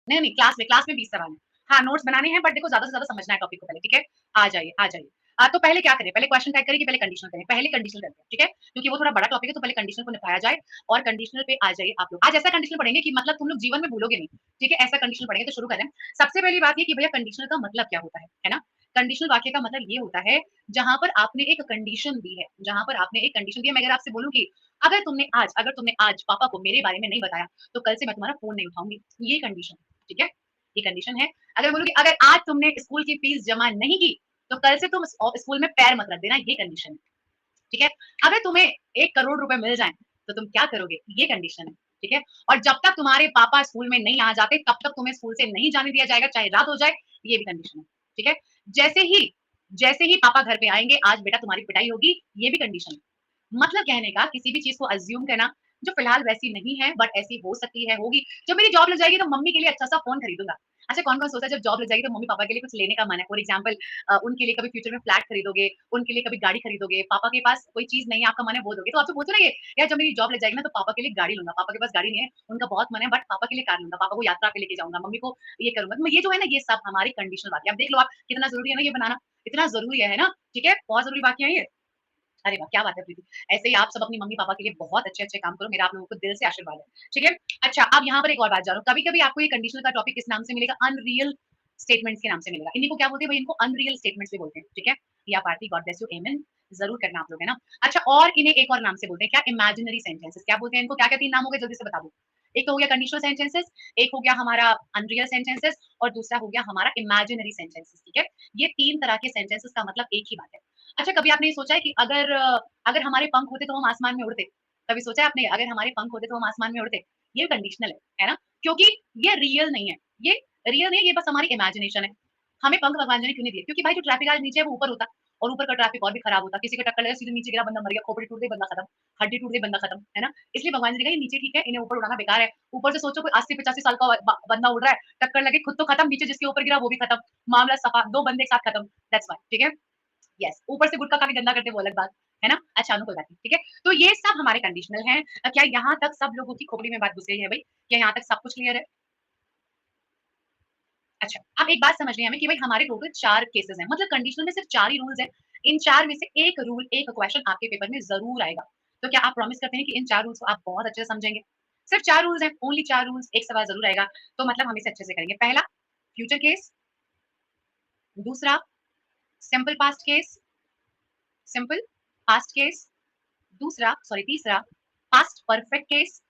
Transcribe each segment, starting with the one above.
नहीं, क्लास में 20 सवाल हैं। हाँ, नोट्स बनाने हैं बट देखो ज़्यादा से ज़्यादा समझना है टॉपिक को पहले, ठीक है? आ जाइए, आ जाइए। तो पहले क्या करें? पहले क्वेश्चन टाइप करें कि पहले कंडीशनल करें? पहले कंडीशनल करते हैं, ठीक है? क्योंकि वो थोड़ा बड़ा टॉपिक है तो पहले कंडीशनल को निपटाया जाए और कंडीशनल पे आ जाइए आप लोग। आज ऐसा कंडीशनल पढ़ेंगे कि मतलब तुम लोग जीवन में भूलोगे नहीं, ठीक है? ऐसा कंडीशनल पढ़ेंगे तो शुरू करें। सबसे पहली बात ये कि भैया कंडीशनल का मतलब क्या होता है ना? कंडीशनल वाक्य का मतलब ये होता है जहाँ पर आपने एक कंडीशन दी है, जहाँ पर आपने एक कंडीशन दी है। मैं अगर आपसे बोलूँ कि अगर तुमने आज पापा को मेरे बारे में नहीं बताया, तो कल से मैं तुम्हारा फ़ोन नहीं उठाऊँगी। ये कंडीशन है, ठीक है? ये कंडीशन है। अगर बोलूँ कि अगर आज तुमने स्कूल की फीस जमा नहीं की, तो कल से तुम स्कूल में पैर मत रख देना, ये कंडीशन है, ठीक है? अगर तुम्हें 1 करोड़ रुपए मिल जाएँ, तो तुम क्या करोगे? ये कंडीशन है, ठीक है? और जब तक तुम्हारे पापा स्कूल में नहीं आ जाते, तब तक तुम्हें स्कूल से नहीं जाने दिया जाएगा, चाहे रात हो जाए, ये भी कंडीशन है, ठीक है? जैसे ही जैसे ही पापा घर पे आएँगे, आज बेटा तुम्हारी पिटाई होगी, ये भी कंडीशन है। मतलब कहने का किसी भी चीज़ को अज़्यूम करना, जो फ़िलहाल वैसी नहीं है बट ऐसी हो सकती है, होगी। जब मेरी जॉब लग जाएगी तो मम्मी के लिए अच्छा-सा फ़ोन खरीदूँगा। अच्छा कौन-कौन सोचता है जब जॉब लग जाएगी तो मम्मी-पापा के लिए कुछ लेने का मन है। फॉर एग्ज़ाम्पल उनके लिए कभी फ्यूचर में फ्लैट खरीदोगे, उनके लिए कभी गाड़ी खरीदोगे, पापा के पास कोई चीज़ नहीं है, आपका मन है वो दोगे। तो आप तो बोलते ना ये, यार जब मेरी जॉब लग जाएगी ना तो पापा के लिए गाड़ी लूँगा। पापा के पास गाड़ी नहीं है, उनका बहुत मन है बट पापा के लिए कार लूँगा, पापा को यात्रा पे लेके जाऊँगा, मम्मी को ये करूँगा। तो ये जो है ना ये सब हमारी कंडीशनल बातें हैं। अब देख लो आप कितना ज़रूरी है ना ये बनाना, इतना ज़रूरी है ना? ठीक है? बहुत ज़रूरी वाक्य है ये। अरे वाह! क्या बात है प्रीति। ऐसे ही आप सब अपनी मम्मी-पापा के लिए बहुत अच्छे-अच्छे काम करो। मेरा आप लोगों को दिल से आशीर्वाद है। ठीक है? अच्छा, अब यहाँ पर एक और बात जानो, कभी-कभी आपको ये कंडीशनल का टॉपिक किस नाम से मिलेगा? अनरियल स्टेटमेंट्स के नाम से मिलेगा। इन्हीं को क्या बोलते हैं भई? इनको अनरियल स्टेटमेंट्स भी बोलते हैं। ठीक है? या पार्टी गॉड ब्लेस यू, आमेन। ज़रूर करना आप लोग, है ना? अच्छा और इन्हें एक और नाम से बोलते हैं क्या? Imaginary sentences. क्या बोलते हैं इनको? क्या-क्या 3 नाम हो गए जल्दी से बता दो। एक तो हो गया कंडीशनल सेंटेंसेस, एक हो गया हमारा अनरियल सेंटेंसेस और दूसरा हो गया हमारा इमेजिनरी सेंटेंसेस। ठीक है? ये 3 तरह के सेंटेंसेस का मतलब एक ही बात है। अच्छा कभी आपने ये सोचा है कि अगर हमारे पंख होते तो हम आसमान में उड़ते? कभी सोचा है आपने अगर हमारे पंख होते तो हम आसमान में उड़ते? ये कंडीशनल है ना? क्योंकि ये रियल नहीं है। ये रियल नहीं है, ये बस हमारी इमेजिनेशन है। हमें पंख भगवान जी ने क्यों नहीं दिए? क्योंकि भाई जो ट्रैफिक आज नीचे है वो ऊपर होता और ऊपर का ट्रैफिक और भी खराब होता। किसी का टक्कर लगा सीधे नीचे गिरा बंदा मर गया, खोपड़ी टूट गई बंदा खत्म, हड्डी टूट गई बंदा खत्म, है ना? इसलिए भगवान जी ने कहा ये नीचे ठीक है, इन्हें ऊपर उड़ाना बेकार है। ऊपर से सोचो कोई 80-85 साल का बंदा उड़ रहा है, टक्कर लगे खुद तो खत्म, नीचे जिसके ऊपर गिरा वो भी खत्म। मामला सफा, 2 बंदे एक साथ खत्म। दैट्स व्हाई, ठीक है? यस, ऊपर से गुटखा खा के गंदा करते हैं वो अलग बात, है ना? अच्छा अनु कोई बात नहीं, ठीक है? तो ये सब हमारे कंडीशनल हैं। क्या यहाँ तक सब लोगों की खोपड़ी में बात घुस गई है भई? क्या यहाँ तक सब कुछ क्लियर है? अच्छा, अब एक बात समझनी है हमें कि भई हमारे टोटल 4 केसेज़ हैं, मतलब कंडीशनल में सिर्फ 4 ही रूल्स हैं। इन 4 में से 1 रूल, 1 क्वेश्चन आपके पेपर में ज़रूर आएगा। तो क्या आप प्रॉमिस करते हैं कि इन 4 रूल्स को आप बहुत अच्छे से समझेंगे? सिर्फ 4 रूल्स हैं, ओनली 4 रूल्स, 1 सवाल ज़रूर आएगा, तो मतलब हम इसे अच्छे से करेंगे। पहला, फ्यूचर केस, दूसरा, simple past case, simple past case, तीसरा, past perfect case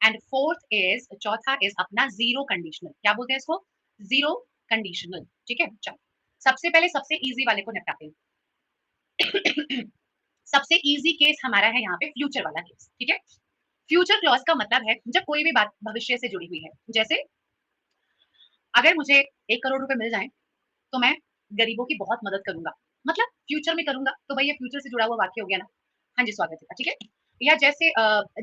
and fourth is चौथा इज अपना जीरो कंडीशनल। क्या बोलते हैं इसको? Zero conditional. ठीक है, चलो सबसे पहले सबसे इजी वाले को निपटाते हैं। सबसे इजी केस हमारा है यहाँ पे फ्यूचर वाला केस। ठीक है, फ्यूचर क्लॉज का मतलब है जब कोई भी बात भविष्य से जुड़ी हुई है। जैसे अगर मुझे 1 करोड़ रुपए मिल जाए तो मैं गरीबों की बहुत मदद करूंगा, मतलब फ्यूचर में करूंगा, तो भाई ये फ्यूचर से जुड़ा हुआ वाक्य हो गया ना। हाँ जी, स्वागत है, ठीक है। या जैसे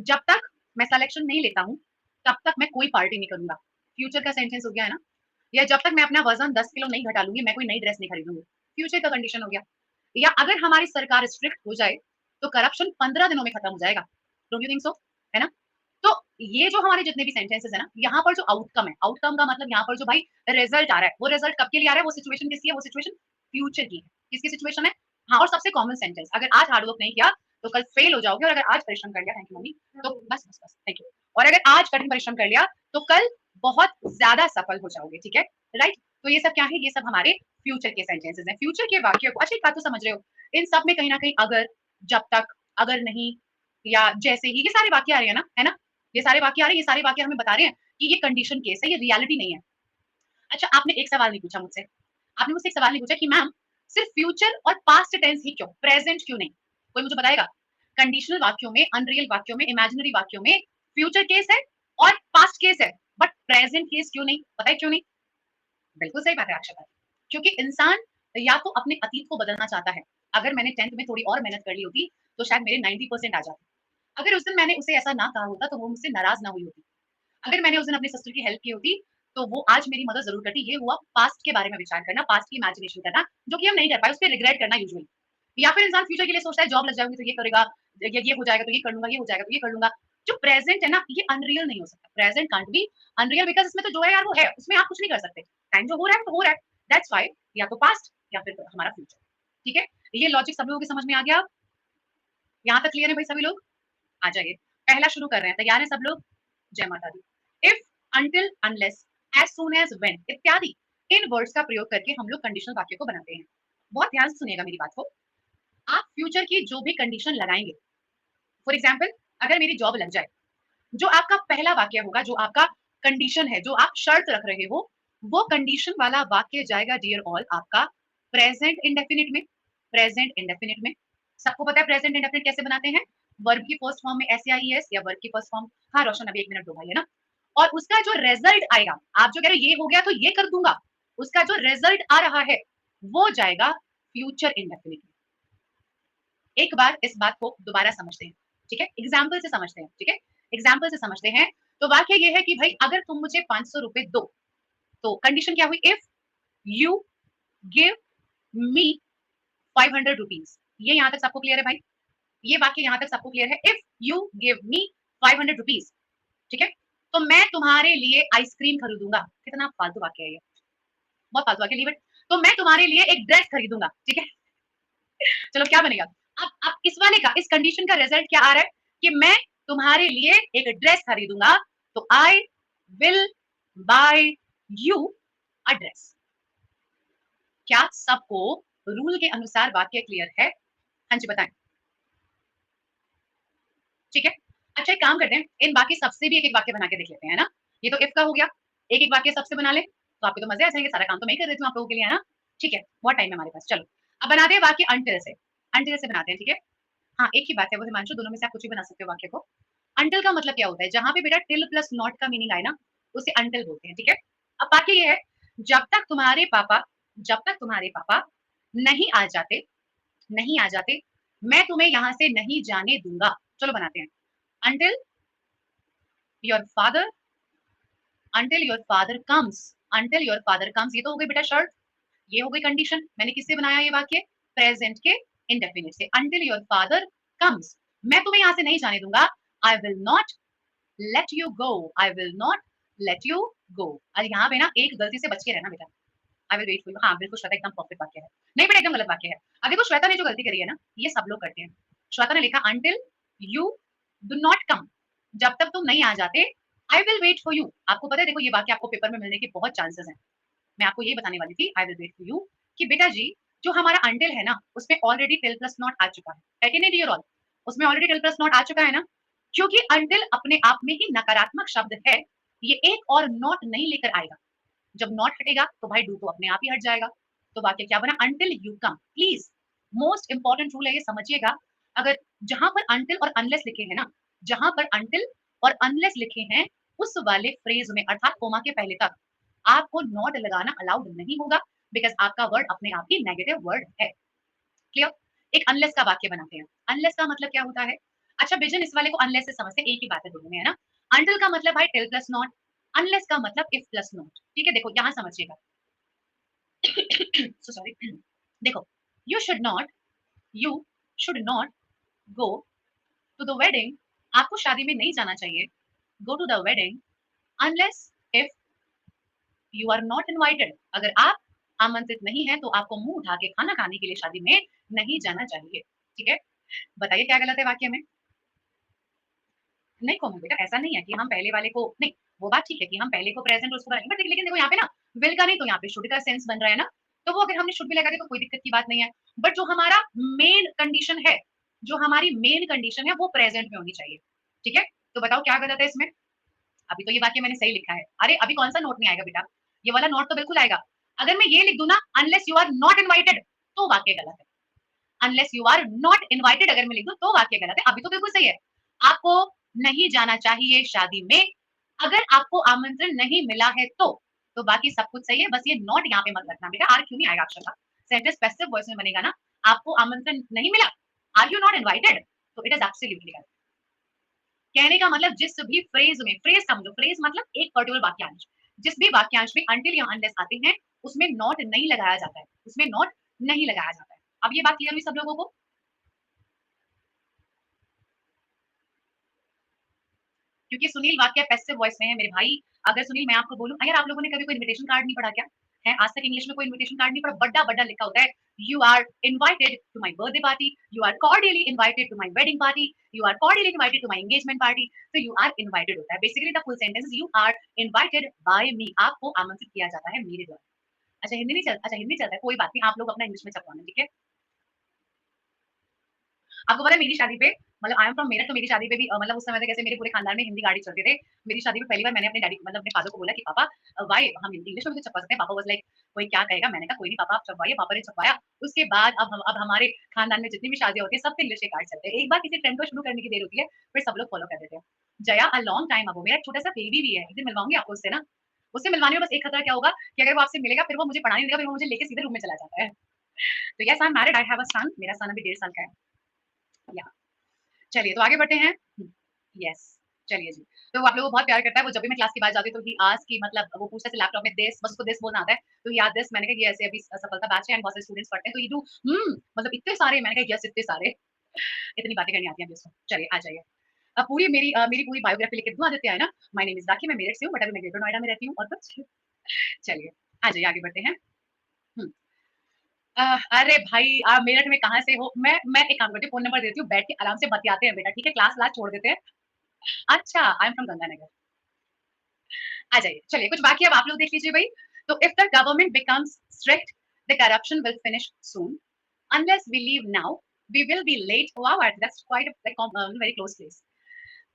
जब तक मैं सिलेक्शन नहीं लेता हूँ तब तक मैं कोई पार्टी नहीं करूंगा, फ्यूचर का सेंटेंस हो गया है ना। या जब तक मैं अपना वजन 10 किलो नहीं घटा लूंगी मैं कोई नई ड्रेस नहीं खरीदूंगी, फ्यूचर का कंडीशन हो गया। या अगर हमारी सरकार स्ट्रिक्ट हो जाए तो करप्शन 15 दिनों में खत्म हो जाएगा, डोंट यू थिंक सो? है ना? तो ये जो हमारे जितने भी सेंटेंसेस है ना, यहाँ पर जो आउटकम है, आउटकम का मतलब यहाँ पर जो भाई रिजल्ट आ रहा है, वो रिजल्ट कब के लिए आ रहा है? वो सिचुएशन किसकी है? वो सिचुएशन फ्यूचर की है। किसकी सिचुएशन है? हाँ, और सबसे कॉमन सेंटेंस, अगर आज हार्ड वर्क नहीं किया तो कल फेल हो जाओगे और अगर आज परिश्रम कर लिया, थैंक यू मम्मी, तो बस थैंक यू, और अगर आज कठिन परिश्रम कर लिया तो कल बहुत ज्यादा सफल हो जाओगे। ठीक है, राइट? तो ये सब क्या है? ये सब हमारे फ्यूचर के सेंटेंसेस हैं, फ्यूचर के वाक्य को। अच्छा एक बात तो समझ रहे हो, इन सब में कहीं ना कहीं अगर, जब तक, अगर नहीं, या जैसे ही, ये सारे वाक्य आ रहे हैं ना, है ना? ये सारे वाक्य आ रहे हैं, ये सारे वाक्य हमें बता रहे हैं कि ये कंडीशन केस है, ये रियलिटी नहीं है। अच्छा आपने एक सवाल नहीं पूछा मुझसे, आपने मुझसे एक सवाल नहीं पूछा कि मैम सिर्फ फ्यूचर और पास्ट टेंस ही क्यों, प्रेजेंट क्यों नहीं? कोई मुझे बताएगा? कंडीशनल वाक्यों में, अनरियल वाक्यों में, इमेजिनरी वाक्यों में फ्यूचर केस है और पास्ट केस है, बट प्रेजेंट केस क्यों नहीं? पता है क्यों नहीं? बिल्कुल सही बात है अक्षता, क्योंकि इंसान या तो अपने अतीत को बदलना चाहता है। अगर मैंने 10th में थोड़ी और मेहनत कर ली होती तो शायद मेरे 90% आ जाते। अगर उस दिन मैंने उसे ऐसा ना कहा होता तो वो मुझसे नाराज ना हुई होती। अगर मैंने उस दिन अपनी सिस्टर की हेल्प की होती तो वो आज मेरी मदद जरूर करती। ये हुआ पास्ट के बारे में विचार करना, पास्ट की इमेजिनेशन करना, जो कि हम नहीं कर पाए, उस पर रिग्रेट करना यूजुअली। या फिर इंसान फ्यूचर के लिए सोचता है जॉब लग जाऊंगी तो ये करेगा, ये हो जाएगा तो ये कर लूंगा, ये हो जाएगा तो ये कर लूंगा। जो प्रेजेंट है ना, ये अनरियल नहीं हो सकता, present can't be unreal, because इसमें तो जो है यार वो है, उसमें आप कुछ नहीं कर सकते, टाइम जो हो रहा है तो हो रहा है, दैट्स वाई या तो पास्ट या फिर हमारा फ्यूचर। ठीक है, ये लॉजिक सब लोगों की समझ में आ गया? यहाँ तक क्लियर है भाई सभी लोग? आ जाइए, पहला शुरू कर रहे हैं, तैयार है सब लोग? जय माता दी। If, until, unless, as soon as, when इत्यादि इन वर्ड्स का प्रयोग करके हम लोग कंडीशनल वाक्य को बनाते हैं। बहुत ध्यान से सुनिएगा मेरी बात को। आप फ्यूचर की जो भी कंडीशन लगाएंगे, फॉर एग्जाम्पल अगर मेरी जॉब लग जाए, जो आपका पहला वाक्य होगा, जो आपका कंडीशन है, जो आप शर्त रख रहे हो, वो कंडीशन वाला वाक्य जाएगा डियर ऑल आपका प्रेजेंट इंडेफिनिट में। प्रेजेंट इंडेफिनिट में सबको पता है प्रेजेंट इंडेफिनिट कैसे बनाते हैं? वर्ब की फर्स्ट फॉर्म में एस आई एस, या वर्ब की फर्स्ट फॉर्म, हाँ रोशन अभी एक मिनट दो भाई, है ना? और उसका जो रिजल्ट आएगा, आप जो कह रहे हो ये हो गया तो ये कर दूंगा, उसका जो रिजल्ट आ रहा है वो जाएगा फ्यूचर इंडेफिनिट में। एक बार इस बात को दोबारा समझते हैं, ठीक है, एग्जाम्पल से समझते हैं, ठीक है, एग्जाम्पल से समझते हैं। तो वाक्य ये है कि भाई अगर तुम मुझे 500 रुपए दो, तो कंडीशन क्या हुई? If you give me 500 rupees. ये यहां तक सबको क्लियर है भाई? ये वाक्य यहां तक सबको क्लियर है? If you give me 500 rupees, ठीक है, तो मैं तुम्हारे लिए आइसक्रीम खरीदूंगा। कितना फालतू वाक्य है ये, बहुत फालतू वाक्य, लीव इट। तो मैं तुम्हारे लिए एक ड्रेस खरीदूंगा, ठीक है। चलो क्या बनेगा? अब इस वाले का, इस कंडीशन का रिजल्ट क्या आ रहा है कि मैं तुम्हारे लिए एक ड्रेस खरीदूंगा, तो I will buy you a dress. क्या सबको रूल के अनुसार वाक्य क्लियर है? हाँ जी बताएं। ठीक है, अच्छा एक काम करते हैं, इन बाकी सबसे भी एक एक वाक्य बना के देख लेते हैं, है ना? ये तो इफ का हो गया, एक एक वाक्य सबसे बना ले तो आपके तो मजे आ जाएंगे, सारा काम तो मैं ही कर देती हूँ आप लोगों के लिए, है ना? ठीक है, बहुत टाइम है हमारे पास, चलो अब बनाते हैं वाक्य अंटिल से। अंटिल से बनाते हैं, ठीक है। हाँ एक ही बात है वो हिमांशु, दोनों में से आप कुछ भी बना सकते हो वाक्य को। अंटिल का मतलब क्या होता है? जहां पे बेटा टिल प्लस नॉट का मीनिंग आए ना, उसे अंटिल बोलते हैं, ठीक है। अब वाक्य ये है, जब तक तुम्हारे पापा, जब तक तुम्हारे पापा नहीं आ जाते, नहीं आ जाते, मैं तुम्हें यहां से नहीं जाने दूंगा। चलो बनाते हैं, until your father, until your father comes, until your father comes, ये तो हो गई बेटा शर्त, ये हो गई कंडीशन। मैंने किससे बनाया ये वाक्य? प्रेजेंट के इंडेफिनिट से। until your father comes, मैं तुम्हें यहां से नहीं जाने दूंगा। I will not let you go, I will not let you go। और यहाँ पे ना एक गलती से बच के रहना बेटा, I will wait for you. हाँ बिल्कुल श्वेता, एकदम परफेक्ट वाक्य है। नहीं बेटा एकदम गलत वाक्य है। अब देखो श्वेता ने जो गलती करी है ना, ये सब लोग करते हैं। श्वेता ने लिखा until you do not come, जब तक तुम नहीं आ जाते I will wait for you. आपको पता है देखो ये वाक्य आपको पेपर में मिलने के बहुत चांसेस हैं। मैं आपको यही बताने वाली थी, I will wait for you, कि बेटा जी जो हमारा अंटिल है ना, उसमें ऑलरेडी टिल प्लस नॉट आ चुका है कि नहीं डियर ऑल? उसमें ऑलरेडी टिल प्लस नॉट आ चुका है ना, क्योंकि अंटिल अपने आप में ही नकारात्मक शब्द है, ये एक और नॉट नहीं लेकर आएगा। जब नॉट हटेगा तो भाई डू तो अपने आप ही हट जाएगा। तो वाक्य क्या बना? Until you come. Please most important rule है ये समझिएगा, अगर जहां पर अंटिल और अनलेस लिखे हैं ना, जहां पर अंटिल और अनलेस लिखे हैं उस वाले फ्रेज में अर्थात कोमा के पहले तक आपको नॉट लगाना अलाउड नहीं होगा, बिकॉज आपका वर्ड अपने आप ही नेगेटिव वर्ड है। क्लियर? एक अनलेस का वाक्य बनाते हैं। अनलेस का मतलब क्या होता है? अच्छा बिजन इस वाले को अनलेस से समझते हैं, एक ही बात है दोनों में, है ना? अंटिल का मतलब भाई टिल प्लस नॉट, अनलेस का मतलब इफ प्लस नॉट। ठीक है, देखो यहां समझिएगा। So sorry. देखो, you should not, you should not go to the wedding, आपको शादी में नहीं जाना चाहिए, go to the wedding unless if you are not invited, अगर आप आमंत्रित नहीं है तो आपको मुंह उठा के खाना खाने के लिए शादी में नहीं जाना चाहिए। ठीक है, बताइए क्या गलत है वाक्य में? नहीं कोमल बेटा ऐसा नहीं है कि हम पहले वाले को नहीं, वो बात ठीक है कि हम पहले को प्रेजेंट और उसको बनाएंगे, बट लेकिन देखो यहाँ पे ना विल का नहीं तो यहाँ पे शुड का सेंस बन रहा है ना, तो वो अगर हमने शुड भी लगा दिया तो कोई दिक्कत की बात नहीं है। बट जो हमारा मेन कंडीशन है, जो हमारी मेन कंडीशन है वो प्रेजेंट में होनी चाहिए। ठीक है, तो बताओ क्या गलत है इसमें? अभी तो ये वाक्य मैंने सही लिखा है। अरे अभी कौन सा नोट नहीं आएगा बेटा, ये वाला नोट तो बिल्कुल आएगा। अगर मैं ये लिख दूं ना unless you are not invited, तो वाक्य गलत है। Unless you are not invited अगर मैं लिख दूं तो वाक्य गलत है। अभी तो बिल्कुल सही है, आपको नहीं जाना चाहिए शादी में अगर आपको आमंत्रण नहीं मिला है तो बाकी सब कुछ सही है, बस ये नॉट यहाँ पे मत रखना बेटा। आर क्यों नहीं आएगा अक्षर का? सेंटेंस पैसिव वॉइस में बनेगा ना, आपको आमंत्रण नहीं मिला, आर यू नॉट इनवाइटेड, तो इट इज एब्सोल्युटली करेक्ट। कहने का मतलब जिस भी फ्रेज में, फ्रेज समझो, फ्रेज मतलब एक पर्टिकुलर वाक्यांश, जिस भी वाक्यांश में अंटिल या अनलेस आते हैं उसमें नॉट नहीं लगाया जाता है, उसमें नॉट नहीं लगाया जाता है। अब ये बात क्लियर हुई सब लोगों को? क्योंकि सुनील वाक्य पैसिव वॉइस में है मेरे भाई। अगर सुनील मैं आपको बोलूं, अगर आप लोगों ने कभी कोई इनविटेशन कार्ड नहीं पढ़ा क्या है, आज तक इंग्लिश में कोई इनविटेशन कार्ड नहीं पढ़ा, बड़ा बड़ा लिखा होता है, you are invited to my birthday party, you are cordially invited to my wedding party, you are cordially invited to my engagement party. तो यू आर इनवाइटेड होता है, basically the full sentence you are invited by me, आपको आमंत्रित किया जाता है मेरे द्वारा। अच्छा हिंदी नहीं चलता, अच्छा हिंदी चलता है, कोई बात नहीं, आप लोग अपना इंग्लिश में छपवाना, ठीक है। आपको पता है मेरी शादी पे, मतलब आई एम फ्रॉम मेरठ, तो मेरी शादी पे भी मतलब उस समय तक कैसे मेरे पूरे खानदान में हिंदी गाड़ी चलते थे। मेरी शादी में पहली बार मैंने अपने डैडी मतलब अपने फादर को बोला कि पापा व्हाई हम इंग्लिश में भी तो छपवा सकते हैं। पापा वाज लाइक कोई क्या कहेगा, मैंने कहा कोई नहीं पापा आप छपवाइए। पापा ने छपवाया। उसके बाद अब हमारे खानदान में जितनी भी शादियां होती है सब पे इंग्लिश के कार्ड चलते हैं। एक बार किसी ट्रेंड को शुरू करने की देर होती है, फिर सब लोग फॉलो कर देते हैं। Jaya a long time ago, मेरा एक छोटा सा बेबी भी है, एक दिन मिलवाऊंगी आपको उससे ना। उससे मिलवाने में बस एक खतरा क्या होगा कि अगर वो आपसे मिलेगा फिर वो मुझे पढ़ा नहीं देगा, फिर वो मुझे लेके सीधे रूम में चला जाता है। तो yes I am married, I have a son, मेरा सन अभी 1.5 साल का है। या चलिए तो आगे बढ़ते हैं। यस चलिए जी। तो वो आप लोगों को बहुत प्यार करता है, वो जब भी मैं क्लास की बात जाती हूँ तो ही आस्क कि मतलब वो पूछता है लैपटॉप में दिस, बस उसको दिस बोलना आता है, तो याद दिस, मैंने कहा ये ऐसे अभी सफलता बैच है एंड बहुत सारे स्टूडेंट्स पढ़ते हैं, तो ये डू मतलब इतने सारे, मैंने कहा यस इतने सारे। इतनी बातें करनी आती हैं अभी उसको। चलिए आ जाइए। अब पूरी मेरी पूरी बायोग्राफी लिख के दूं आदित्य है ना। माय नेम इज राखी, मैं मेरठ से हूँ बट अभी मैं ग्रेटर नोएडा में रहती हूँ और कुछ। चलिए आ जाइए आगे बढ़ते हैं। हम्म, अरे भाई आप मेरठ में कहाँ से हो? मैं एक काम करती हूँ, फोन नंबर देती हूँ, बैठ के आराम से बतियाते हैं बेटा, ठीक है, क्लास व्लास छोड़ देते हैं। अच्छा आई एम फ्रॉम गंगानगर। आ जाइए चलिए कुछ बाकी अब आप लोग देख लीजिए भाई। तो if the government becomes strict the corruption will finish soon, unless we leave now we will be late. Wow, that's quite a like, very close place.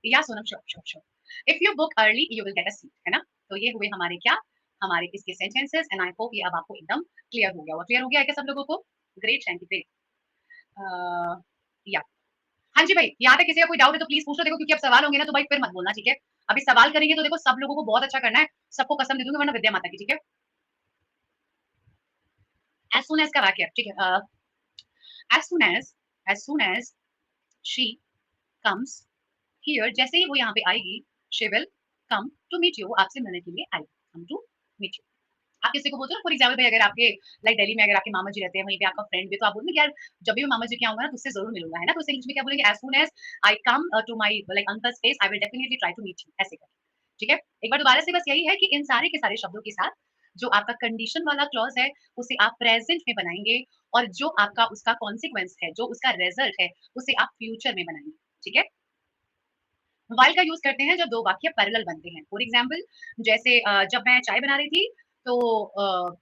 या Sonam sure sure sure, if you book early you will get a seat, है ना। तो ये हुए हमारे क्या, हमारे इसके सेंटेंसेस एंड आई होप ये अब आपको एकदम क्लियर हो गया होगा। क्लियर हो गया है क्या सब लोगों को? Great, thank you great. या हाँ जी भाई, यहाँ पे किसी का कोई डाउट है तो प्लीज पूछ लो, देखो क्योंकि अब सवाल होंगे ना तो भाई फिर मत बोलना, ठीक है। अभी सवाल करेंगे तो देखो सब लोगों को बहुत अच्छा करना है, सबको कसम दे दूंगी वरना विद्या माता की, ठीक है। एज सुन एज का वाक्य, ठीक है। As soon as, as soon as she comes here, जैसे ही वो यहाँ पे आएगी, she will come to meet you, आपसे मिलने के लिए आएगी, कम टू मीट यू। आप किसी को बोलते हो ना, फॉर एग्जाम्पल भाई अगर आपके लाइक दिल्ली में अगर आपके मामा जी रहते हैं, वहीं पे आपका फ्रेंड भी, तो आप बोलते हैं यार जब भी मैं मामा जी के आऊंगा ना तो उससे जरूर मिलूंगा, है ना। तो उसे इंग्लिश में क्या बोलेंगे, as soon as I come to my like uncle's place I will definitely try to meet you, ऐसे करके, ठीक है। एक बार दोबारा से बस यही है कि इन सारे के सारे शब्दों के साथ जो आपका कंडीशन वाला क्लॉज है उसे आप प्रेजेंट में बनाएंगे, और जो आपका उसका कॉन्सिक्वेंस है, जो उसका रिजल्ट है, उसे आप फ्यूचर में बनाएंगे, ठीक है। वाइल का यूज करते हैं जब दो वाक्य पैरेलल बनते हैं। फॉर एग्जाम्पल जैसे जब मैं चाय बना रही थी तो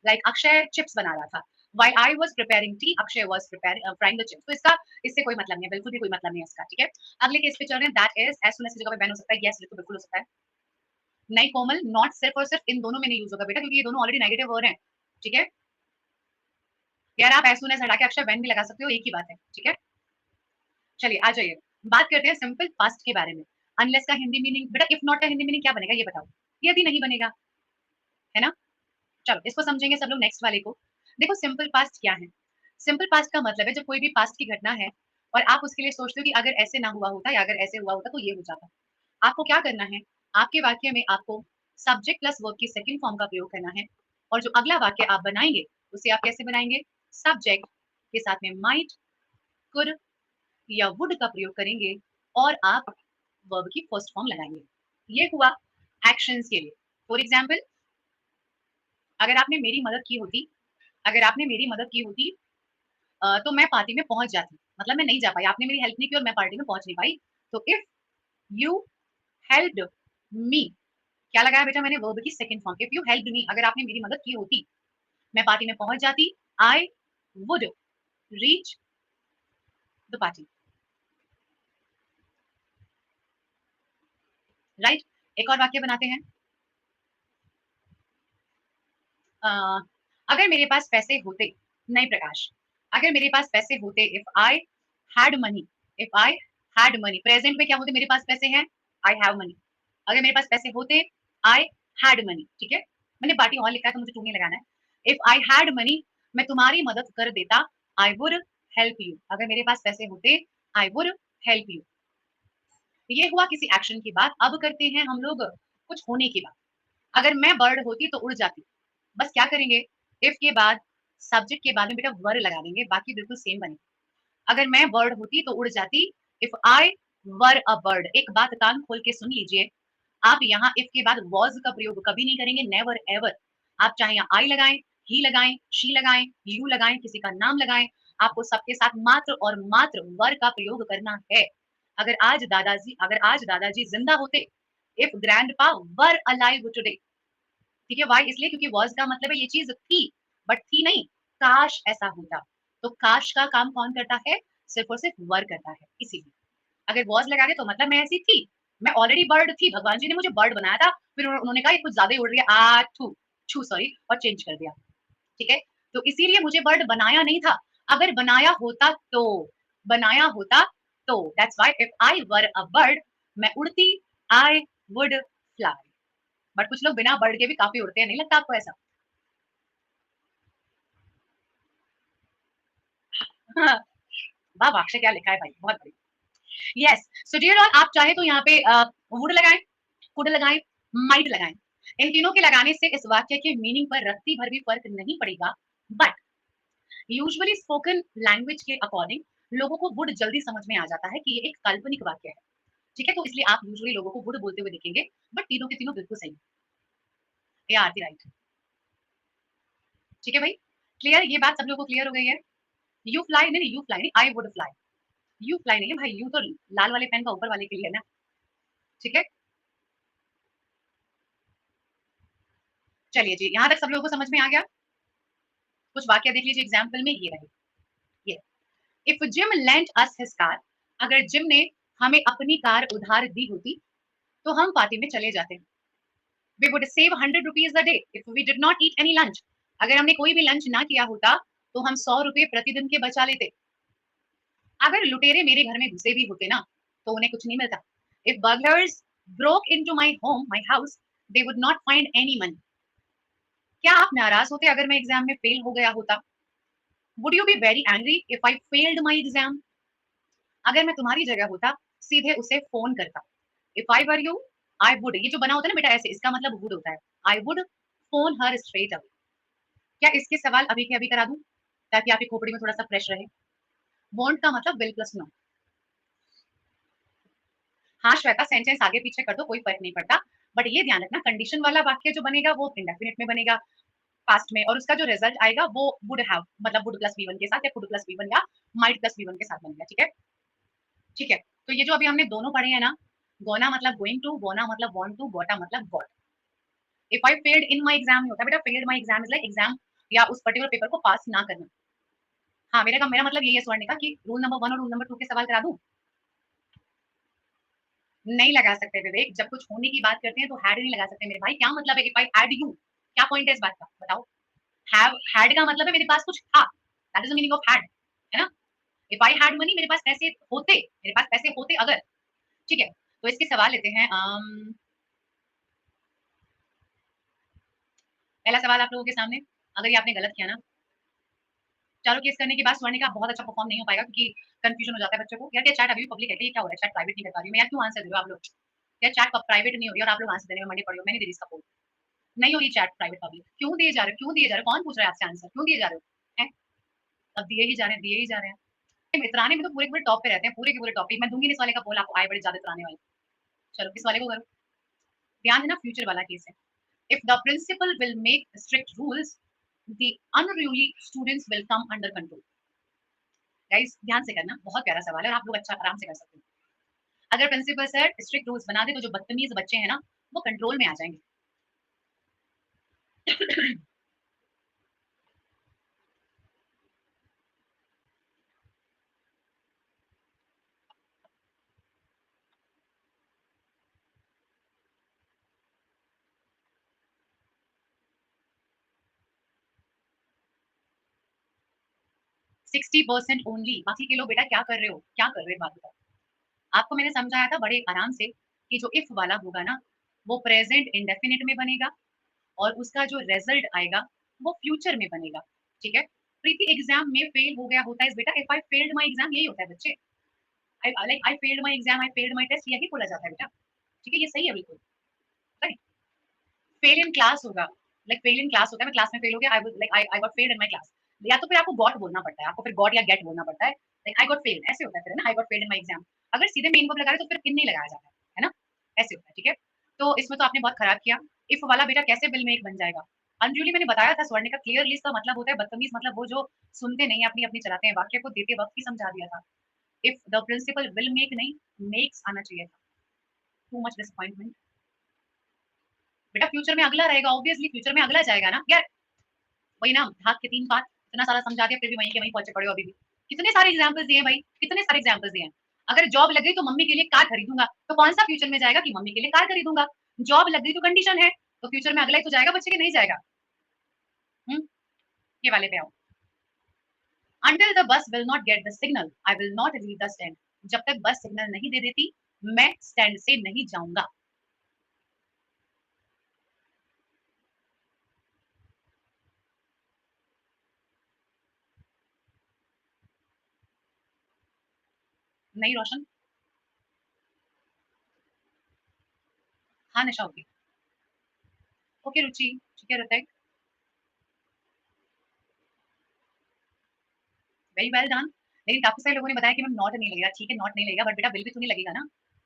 लाइक अक्षय चिप्स बना रहा था, while I was preparing tea, Akshay was preparing frying the chips। तो इसका इससे कोई मतलब नहीं है, बिल्कुल भी कोई मतलब नहीं है इसका, ठीक है। अगले केस पे चल रहे हैं, that is as soon as की जगह पे बैन हो सकता है, यस बिल्कुल बिल्कुल हो सकता है। नहीं कोमल, नॉट सिर्फ और सिर्फ इन दोनों में नहीं यूज होगा बेटा, क्योंकि ये दोनों ऑलरेडी नेगेटिव वर्ड हैं, ठीक है। यार आप एज सुन एज हटा के अक्षय बैन भी लगा सकते हो, एक ही बात है, ठीक है। चलिए आ जाइए, बात करते हैं सिंपल पास्ट के बारे में। अनलेस का हिंदी मीनिंग बेटा, इफ नॉट का हिंदी मीनिंग क्या बनेगा ये बताओ। ये भी नहीं बनेगा, है ना। चलो इसको समझेंगे सब लोग नेक्स्ट वाले को। देखो सिंपल पास्ट क्या है? सिंपल पास्ट का मतलब है जब कोई भी पास्ट की घटना है और आप उसके लिए सोचते हो कि अगर ऐसे ना हुआ होता या अगर ऐसे हुआ होता तो ये हो जाता। आपको क्या करना है, आपके वाक्य में आपको सब्जेक्ट प्लस वर्ब की सेकंड फॉर्म का प्रयोग करना है, और जो अगला वाक्य आप बनाएंगे उसे आप कैसे बनाएंगे, सब्जेक्ट के साथ में माइट, कुड या वुड का प्रयोग करेंगे, और आप वर्ब की फर्स्ट फॉर्म लगाएंगे। ये हुआ एक्शंस के लिए। फॉर एग्जाम्पल अगर आपने मेरी मदद की होती, अगर आपने मेरी मदद की होती तो मैं पार्टी में पहुंच जाती, मतलब मैं नहीं जा पाई, आपने मेरी हेल्प नहीं की और मैं पार्टी में पहुंच नहीं पाई। तो इफ यू हेल्प्ड मी, क्या लगाया बेटा मैंने, वर्ब की second form. If you helped me, अगर आपने मेरी मदद की होती, मैं पार्टी में पहुंच जाती, I would reach the party, right. एक और वाक्य बनाते हैं। अगर मेरे पास पैसे होते, नहीं प्रकाश, अगर मेरे पास पैसे होते, if I had money, if I had money, present में क्या होते, मेरे पास पैसे हैं, आई हैव मनी। अगर मेरे पास पैसे होते, आई हैड मनी, ठीक है। मैंने पार्टी हॉल लिखा है तो मुझे टू नहीं लगाना है। इफ आई हैड मनी, मैं तुम्हारी मदद कर देता, आई वुड हेल्प यू, अगर मेरे पास पैसे होते, आई वुड हेल्प यू। ये हुआ किसी एक्शन की बात। अब करते हैं हम लोग कुछ होने की बात। अगर मैं बर्ड होती तो उड़ जाती, बस क्या करेंगे, इफ के बाद सब्जेक्ट के बाद में बेटा वर लगा देंगे, बाकी बिल्कुल सेम बनेगा। अगर मैं बर्ड होती तो उड़ जाती, if I were a bird. एक बात कान खोल के सुन लीजिए, आप यहाँ इफ के बाद वॉज का प्रयोग कभी नहीं करेंगे, नेवर एवर। आप चाहे यहाँ आई लगाएं, ही लगाएं, शी लगाएं, यू लगाएं, किसी का नाम लगाएं, आपको सबके साथ मात्र और मात्र वर का प्रयोग करना है। अगर आज दादाजी जिंदा होते, if grandpa were alive today, ठीक है, वाई इसलिए क्योंकि वॉज का मतलब है ये चीज थी, बट थी नहीं, काश ऐसा होता। तो काश का काम कौन करता है? सिर्फ और सिर्फ वर करता है। इसीलिए अगर वॉज लगा दे तो मतलब मैं ऐसी थी, मैं ऑलरेडी बर्ड थी, भगवान जी ने मुझे बर्ड बनाया था, फिर उन्होंने कहा ये कुछ ज्यादा ही उड़ रही है, आ थू छू सॉरी, और चेंज कर दिया। ठीक है, तो इसीलिए मुझे बर्ड बनाया नहीं था। अगर बनाया होता तो that's why if I were a bird, मैं उड़ती, आई वुड फ्लाई। बट कुछ लोग बिना बर्ड के भी काफी उड़ते हैं, नहीं लगता आपको ऐसा? वाह वाह, अक्षय क्या लिखा है भाई, बहुत बढ़िया। यस, सो डियर ऑल, आप चाहे तो यहाँ पे वुड लगाएं, कुड लगाएं, माइट लगाएं। इन तीनों के लगाने से इस वाक्य के मीनिंग पर रत्ती भर भी फर्क नहीं पड़ेगा, बट यूजुअली स्पोकन लैंग्वेज के अकॉर्डिंग लोगों को वुड जल्दी समझ में आ जाता है कि ये एक काल्पनिक वाक्य है। ठीक है, तो इसलिए आप यूजुअली लोगों को वुड बोलते हुए देखेंगे, बट तीनों के तीनों बिल्कुल सही। ये आती राइट। ठीक है भाई, क्लियर? ये बात सब लोगों को क्लियर हो गई है? यू फ्लाई नहीं, यू फ्लाई नहीं, I would fly. You fly नहीं है भाई, यू तो लाल वाले पेन का ऊपर वाले के लिए है ना। ठीक है, चलिए जी, यहाँ तक सब लोगों को समझ में आ गया? कुछ वाक्य देख लीजिए एग्जाम्पल में, ये रहे। ये, if gym lent us his car, अगर जिम ने हमें अपनी कार उधार दी होती तो हम पार्टी में चले जाते। We would save 100 rupees a day if we did not eat any lunch, अगर हमने कोई भी लंच ना किया होता तो हम 100 रुपए प्रतिदिन के बचा लेते। अगर लुटेरे मेरे घर में घुसे भी होते ना तो उन्हें कुछ नहीं मिलता। If burglars broke into my home, my house, they would not find any money. क्या आप नाराज होते अगर मैं एग्जाम में फेल हो गया होता? Would you be very angry if I failed my exam? अगर मैं तुम्हारी जगह होता, सीधे उसे फोन करता। If I were you, I would, ये जो बना होता है ना बेटा ऐसे, इसका मतलब वुड होता है। I would phone her straight away. क्या इसके सवाल अभी के अभी करा दूं ताकि आपकी खोपड़ी में थोड़ा सा फ्रेश रहे? वॉन्ट का मतलब विल प्लस नो। हाँ श्वेता, सेंटेंस आगे पीछे कर दो, कोई फर्क नहीं पड़ता, बट ये ध्यान रखना कंडीशन वाला वाक्य जो बनेगा वो इंडेफिनिट में बनेगा, पास्ट में, और उसका जो रिजल्ट आएगा वो वुड हैव, मतलब वुड प्लस वी1 के साथ, या वुड प्लस वी1 या माइट प्लस वी1 के साथ बनेगा। ठीक है, ठीक है, तो ये जो अभी हमने दोनों पढ़े हैं ना, गोना मतलब गोइंग टू, गोना मतलब वांट टू, गोटा मतलब got. If I failed in my exam होता है बेटा, failed my exam is like exam या उस पर्टिकुलर पेपर को पास ना करना। हाँ, मेरा मतलब यही है स्वर्णिका कि रूल नंबर 1 और रूल नंबर 2 के सवाल करा दूं? नहीं लगा सकते विवेक, जब कुछ होने की बात करते हैं तो हैड नहीं लगा सकते मेरे भाई। क्या मतलब है इफ आई हैड यू? क्या पॉइंट है इस बात का, बताओ? हैव, हैड का मतलब है मेरे पास कुछ था, that is the meaning of had, है ना? इफ आई हैड मनी, मेरे पास पैसे होते, मेरे पास पैसे होते अगर। ठीक है, तो इसके सवाल लेते हैं। पहला सवाल आप लोगों के सामने, अगर ये आपने गलत किया ना, चारों केस करने के बाद स्वर्णिका बहुत अच्छा परफॉर्म नहीं हो पाएगा, क्योंकि कंफ्यूजन हो जाता है बच्चों को, यार क्या चैट अभी भी पब्लिक है क्या? ये क्या हो रहा है, चैट प्राइवेट नहीं कर पा रही हूँ मैं, यार क्यों आंसर दे रहे हो आप लोग? यार चैट प्राइवेट नहीं हो रही और आप लोग आंसर देने में मंडी पड़ी हो, मैंने दे दी इसका पोल। नहीं हो रही चैट प्राइवेट पब्लिक, क्यों दिए जा रहे हो, क्यों दिए जा रहे हो, कौन पूछ रहा है आपसे आंसर, क्यों दिए जा रहे हो? हैं? अब दिए ही जा रहे हैं, दिए ही जा रहे हैं। इतराने में तो पूरे पूरे टॉप पे रहते हैं, पूरे के पूरे टॉप पे। मैं दूंगी इस वाले का पोल आपको, आए बड़े ज्यादा इतराने वाले। चलो इस वाले को करो, ध्यान देना, फ्यूचर वाला केस है। If the principal will make strict rules, the unruly students will come under control. Guys ध्यान से करना, बहुत प्यारा सवाल है और आप लोग अच्छा आराम से कर सकते हो। अगर प्रिंसिपल सर स्ट्रिक्ट रूल्स बना दे तो जो बदतमीज बच्चे हैं ना, वो कंट्रोल में आ जाएंगे। 60% ओनली, बाकी के लोग बेटा क्या कर रहे हो, क्या कर रहे हो, बात बताओ। आपको मैंने समझाया था बड़े आराम से कि जो इफ वाला होगा ना, वो प्रेजेंट इंडेफिनिट में बनेगा, और उसका जो रिजल्ट आएगा वो फ्यूचर में बनेगा। ठीक है, प्रीति एग्जाम में फेल हो गया होता है बेटा, if I failed my exam, यही होता है बच्चे। I failed my exam, I failed my test, यही बोला जाता है बेटा। ठीक है, ये सही है बिल्कुल, राइट। फेल इन क्लास होगा, लाइक फेल इन क्लास होता है, मैं क्लास में फेल हो गया, I was like I got failed in my class. या तो फिर आपको गॉट बोलना पड़ता है, आपको फिर गॉट या गेट बोलना पड़ता है, लाइक आई गॉट फेल्ड, ऐसे होता है फिर, है ना, I got failed in my exam. अगर सीधे मेन वर्ब लगा रहे तो फिर इन नहीं लगाया जाता है ना, ऐसे होता है। ठीक है, तो इसमें तो आपने बहुत खराब किया। इफ वाला बेटा कैसे विल मेक बन जाएगा? अंजुली मैंने बताया था स्वर्णिका क्लियरली इसका मतलब होता है बदतमीज, मतलब वो जो सुनते नहीं अपनी अपनी चलाते हैं। वाक्य को देते वक्त ही समझा दिया था। If the principal will make नहीं मेक्स आना चाहिए था। Too much disappointment. बेटा फ्यूचर में अगला रहेगा, ऑब्वियसली फ्यूचर में अगला जाएगा ना यार। वही ना, भाग के 3 बात इतना सारा समझा दिया फिर भी वहीं के वहीं पहुंचे पड़े हो अभी भी। कितने सारे एग्जांपल्स दिए भाई, कितने सारे एग्जांपल्स दिए हैं। अगर जॉब लग गई तो मम्मी के लिए कार खरीदूंगा, तो कौन सा फ्यूचर में जाएगा कि मम्मी के लिए कार खरीदूंगा? जॉब लग गई तो कंडीशन है, तो फ्यूचर में अगला ही तो जाएगा बच्चे के, नहीं जाएगा। हम्म, ये वाले पे आओ। Until the bus will not get the signal I will not leave the stand. जब तक बस सिग्नल नहीं दे देती मैं स्टैंड से नहीं जाऊंगा। नहीं रोशन। हाँ निशा होगी। ओके रुचि, ठीक है ऋतिक, वेरी वेल डन। लेकिन काफी सारे लोगों ने बताया कि मैम नॉट नहीं लगेगा। ठीक है नॉट नहीं लगेगा, बट बेटा विल भी तो नहीं लगेगा ना।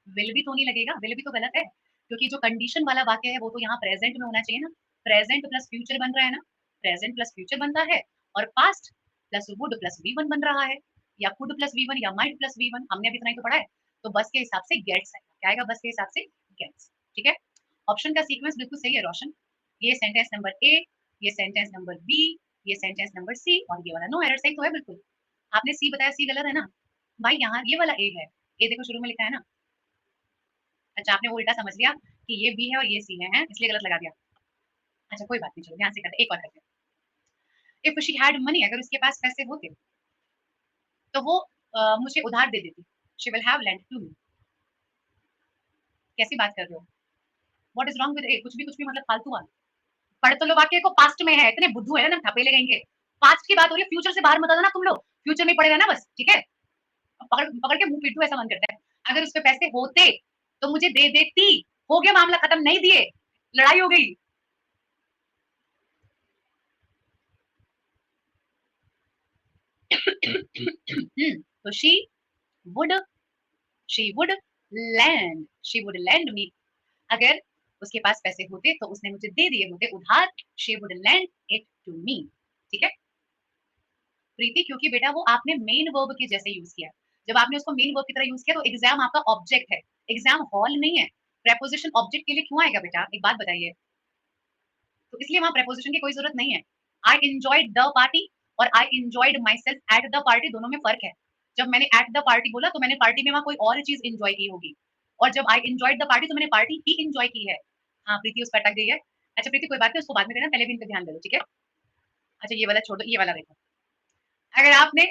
विल भी तो नहीं लगेगा, विल भी तो गलत है, क्योंकि जो कंडीशन वाला वाक्य है वो तो यहाँ प्रेजेंट में होना चाहिए ना। प्रेजेंट प्लस फ्यूचर बन रहा है ना, प्रेजेंट प्लस फ्यूचर बनता है, और past plus would plus V one बन रहा है, या कुड प्लस वी वन या माइट प्लस वी वन, हमने अभी इतना ही तो पढ़ा है। तो बस के हिसाब से गेट्स आएगा, क्या आएगा बस के हिसाब से? गेट्स। ठीक है, ऑप्शन का सीक्वेंस बिल्कुल सही है रोशन। ये सेंटेंस नंबर ए, ये सेंटेंस नंबर बी, ये सेंटेंस नंबर सी, और ये वाला नो एरर सही तो है बिल्कुल। आपने सी बताया, सी गलत है ना भाई। यहाँ ये वाला ए है, ए देखो शुरू में लिखा है ना। अच्छा आपने वो उल्टा समझ लिया कि ये बी है और ये सी है, इसलिए गलत लगा दिया। अच्छा कोई बात नहीं, चलो ध्यान से करते, एक और करते हैं। इफ शी हैड मनी, अगर उसके पास पैसे होते तो वो मुझे उधार दे देती। She will have lent to me. कैसी बात कर रहे हो? What is wrong with a? कुछ भी मतलब फालतू बात। पढ़ तो लो वाक्य को, पास्ट में है, इतने बुद्धू है ना ठपेले कहेंगे। पास्ट की बात हो रही है, फ्यूचर से बाहर मत आना ना तुम लोग, फ्यूचर में पड़े रहना बस, ठीक है। पकड़ पकड़ के मुंह पीटू ऐसा मन करता है। अगर उस पे पैसे होते तो मुझे दे देती। हो गया मामला खत्म, नहीं दिए लड़ाई हो गई। तो would would lend she would lend me. अगर उसके पास पैसे होते तो उसने मुझे दे दिए होते उधार। She would lend it to me. ठीक है प्रीति, क्योंकि बेटा वो आपने मेन वर्ब के जैसे यूज किया। जब आपने उसको मेन वर्ब की तरह यूज किया तो एग्जाम आपका ऑब्जेक्ट है, एग्जाम हॉल नहीं है। प्रेपोजिशन ऑब्जेक्ट के लिए क्यों आएगा बेटा, एक बात बताइए। तो इसलिए वहां प्रेपोजिशन की कोई जरूरत नहीं है। आई इंजॉयड द पार्टी और I enjoyed myself at the party, दोनों में फर्क है। जब मैंने एट द पार्टी बोला तो मैंने पार्टी में वहां कोई और चीज इंजॉय की होगी, और जब आई इंजॉयड द पार्टी तो मैंने पार्टी ही इंजॉय की है। हाँ प्रीति उस पर अटक गई है। अच्छा प्रीति कोई बात नहीं, उसको बाद में करना, पहले भी इन पे ध्यान दे दो, ठीक है। अच्छा ये वाला छोड़ दो, ये वाला देखो। अगर आपने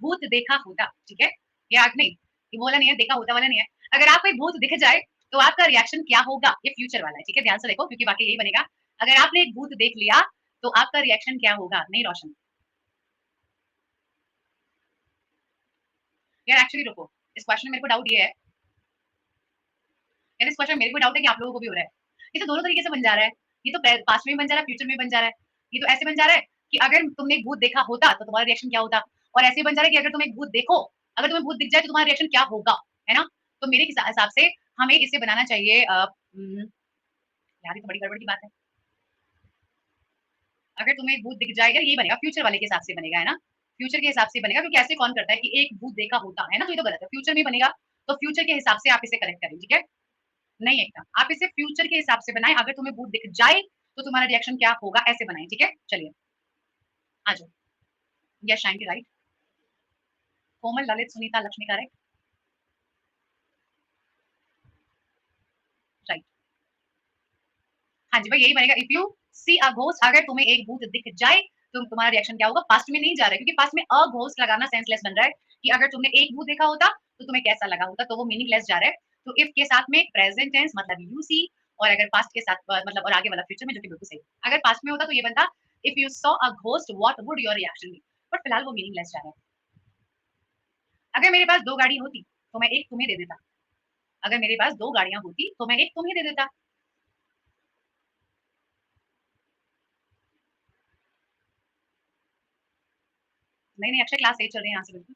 भूत देखा होता, ठीक है, ये आग नहीं, ये बोला नहीं है, देखा होता वाला नहीं है। अगर आप कोई भूत दिख जाए तो आपका रिएक्शन क्या होगा? ये फ्यूचर वाला है, ठीक है, ध्यान से देखो क्योंकि बाकी यही बनेगा। अगर आपने एक भूत देख लिया तो आपका रिएक्शन क्या होगा? नहीं रोशन यार एक्चुअली रुको, इस क्वेश्चन में मेरे को डाउट ये है, यार इस क्वेश्चन में मेरे को डाउट है कि आप लोगों को भी हो रहा है। ये तो दोनों तरीके से बन जा रहा है, ये तो पास्ट में भी बन जा रहा है, फ्यूचर में भी बन जा रहा है। ये तो ऐसे बन जा रहा है कि अगर तुमने एक भूत देखा होता तो तुम्हारा रिएक्शन क्या होता, और ऐसे बन जा रहा है कि अगर तुम एक भूत देखो, अगर तुम्हें भूत दिख जाए तो तुम्हारा रिएक्शन क्या होगा, है ना। तो मेरे हिसाब से हमें इसे बनाना चाहिए यार ये तो बड़ी गड़बड़ की बात है। अगर तुम्हें एक भूत दिख जाएगा, यही बनेगा, फ्यूचर वाले के हिसाब से बनेगा, है ना। फ्यूचर के हिसाब से बनेगा, क्योंकि ऐसे कौन करता है कि एक भूत देखा होता है ना, तो ये तो गलत है, फ्यूचर में बनेगा। तो फ्यूचर के हिसाब से आप इसे करेक्ट करें, ठीक है। नहीं एकदम, आप इसे फ्यूचर के हिसाब से बनाएं, अगर तुम्हें भूत दिख जाए तो तुम्हारा रिएक्शन क्या होगा, ऐसे बनाएं, ठीक है। चलिए आ जाओ। Yes Shanti right. Komal Lalit Sunita Lakshmi correct. Right. हाँ जी भाई यही बनेगा, if you see a ghost, अगर तुम्हें एक भूत दिख जाए तो तुम्हारा रिएक्शन क्या होगा। पास्ट में नहीं जा रहा है, क्योंकि पास्ट में अ घोस्ट लगाना सेंसलेस बन रहा है, कि अगर तुमने एक भूत देखा होता तो तुम्हें कैसा लगा होता, तो वो मीनिंगलेस जा रहा है। तो इफ के साथ में प्रेजेंट टेंस मतलब यू सी, और अगर पास्ट के साथ मतलब और आगे वाला फ्यूचर में, जो कि बिल्कुल सही। अगर पास्ट में होता तो ये बनता if you saw a ghost what would your reaction be, but फिलहाल वो मीनिंगलेस जा रहा है। अगर मेरे पास दो गाड़ी होती तो मैं एक तुम्हें दे देता। अगर मेरे पास दो गाड़ियां होती तो मैं एक तुम्हें दे देता। नहीं नहीं अक्षय क्लास 8 चल रही है यहाँ से बिल्कुल।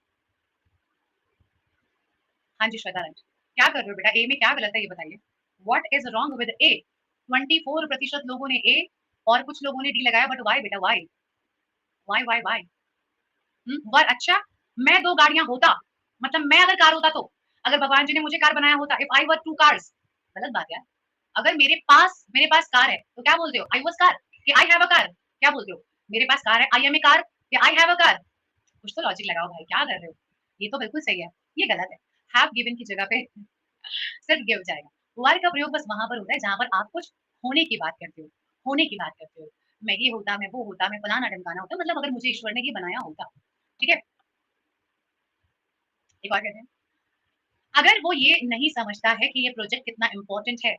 हाँ जी श्वेता राइट। क्या कर रहे हो बेटा, ए में क्या गलत है ये बताइए। व्हाट इज रॉन्ग विद ए? 24% लोगों ने ए और कुछ लोगों ने डी लगाया, बट वाई बेटा, वाई वाई वाई वाई? वर, अच्छा, मैं दो गाड़ियां होता, मतलब मैं अगर कार होता तो, अगर भगवान जी ने मुझे कार बनाया होता, if I were to cars, गलत बात यार। अगर मेरे पास कार है तो क्या बोलते हो? आई वाज कार कि आई हैव अ कार? क्या बोलते हो? मेरे पास कार है, आई एम ए कार या आई हैव अ कार? कुछ तो लॉजिक लगाओ भाई, क्या कर रहे हो? ये तो बिल्कुल सही है, ये गलत है। हैव गिवन की जगह पे सिर्फ गिव जाएगा। वर का प्रयोग बस वहां पर होता है जहां पर आप कुछ होने की बात करते हो, होने की बात करते हो। मैं ये होता, मैं वो होता, मैं फलाना ढमकाना होता, मतलब अगर मुझे ईश्वर ने ये बनाया होता। ठीक है, एक और कहते हैं, अगर वो ये नहीं समझता है कि ये प्रोजेक्ट कितना इंपॉर्टेंट है,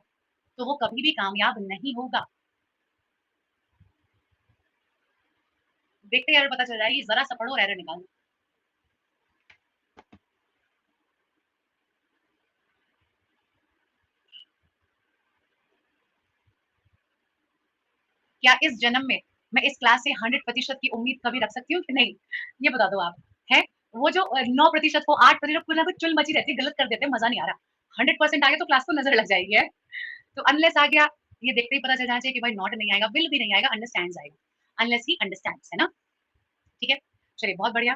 तो वो कभी भी कामयाब नहीं होगा। देखते यार पता चल जाएगी, जरा सा पढ़ो और एरर निकालो। क्या इस जन्म में मैं इस क्लास से 100% की उम्मीद कभी रख सकती हूँ कि नहीं? ये बता दो आप। है वो जो 9% को 8% कुछ ना कुछ चुल मची रहती है, गलत कर देते हैं, मजा नहीं आ रहा। 100% आ गया तो क्लास को नजर लग जाएगी है। तो अनलेस आ गया, ये देखते ही पता चल जाना चाहिए कि भाई नॉट नहीं आएगा, विल भी नहीं आएगा, अंडरस्टैंड आएगा। अनलेस ही अंडरस्टैंड्स, है ना? ठीक है, चलिए बहुत बढ़िया।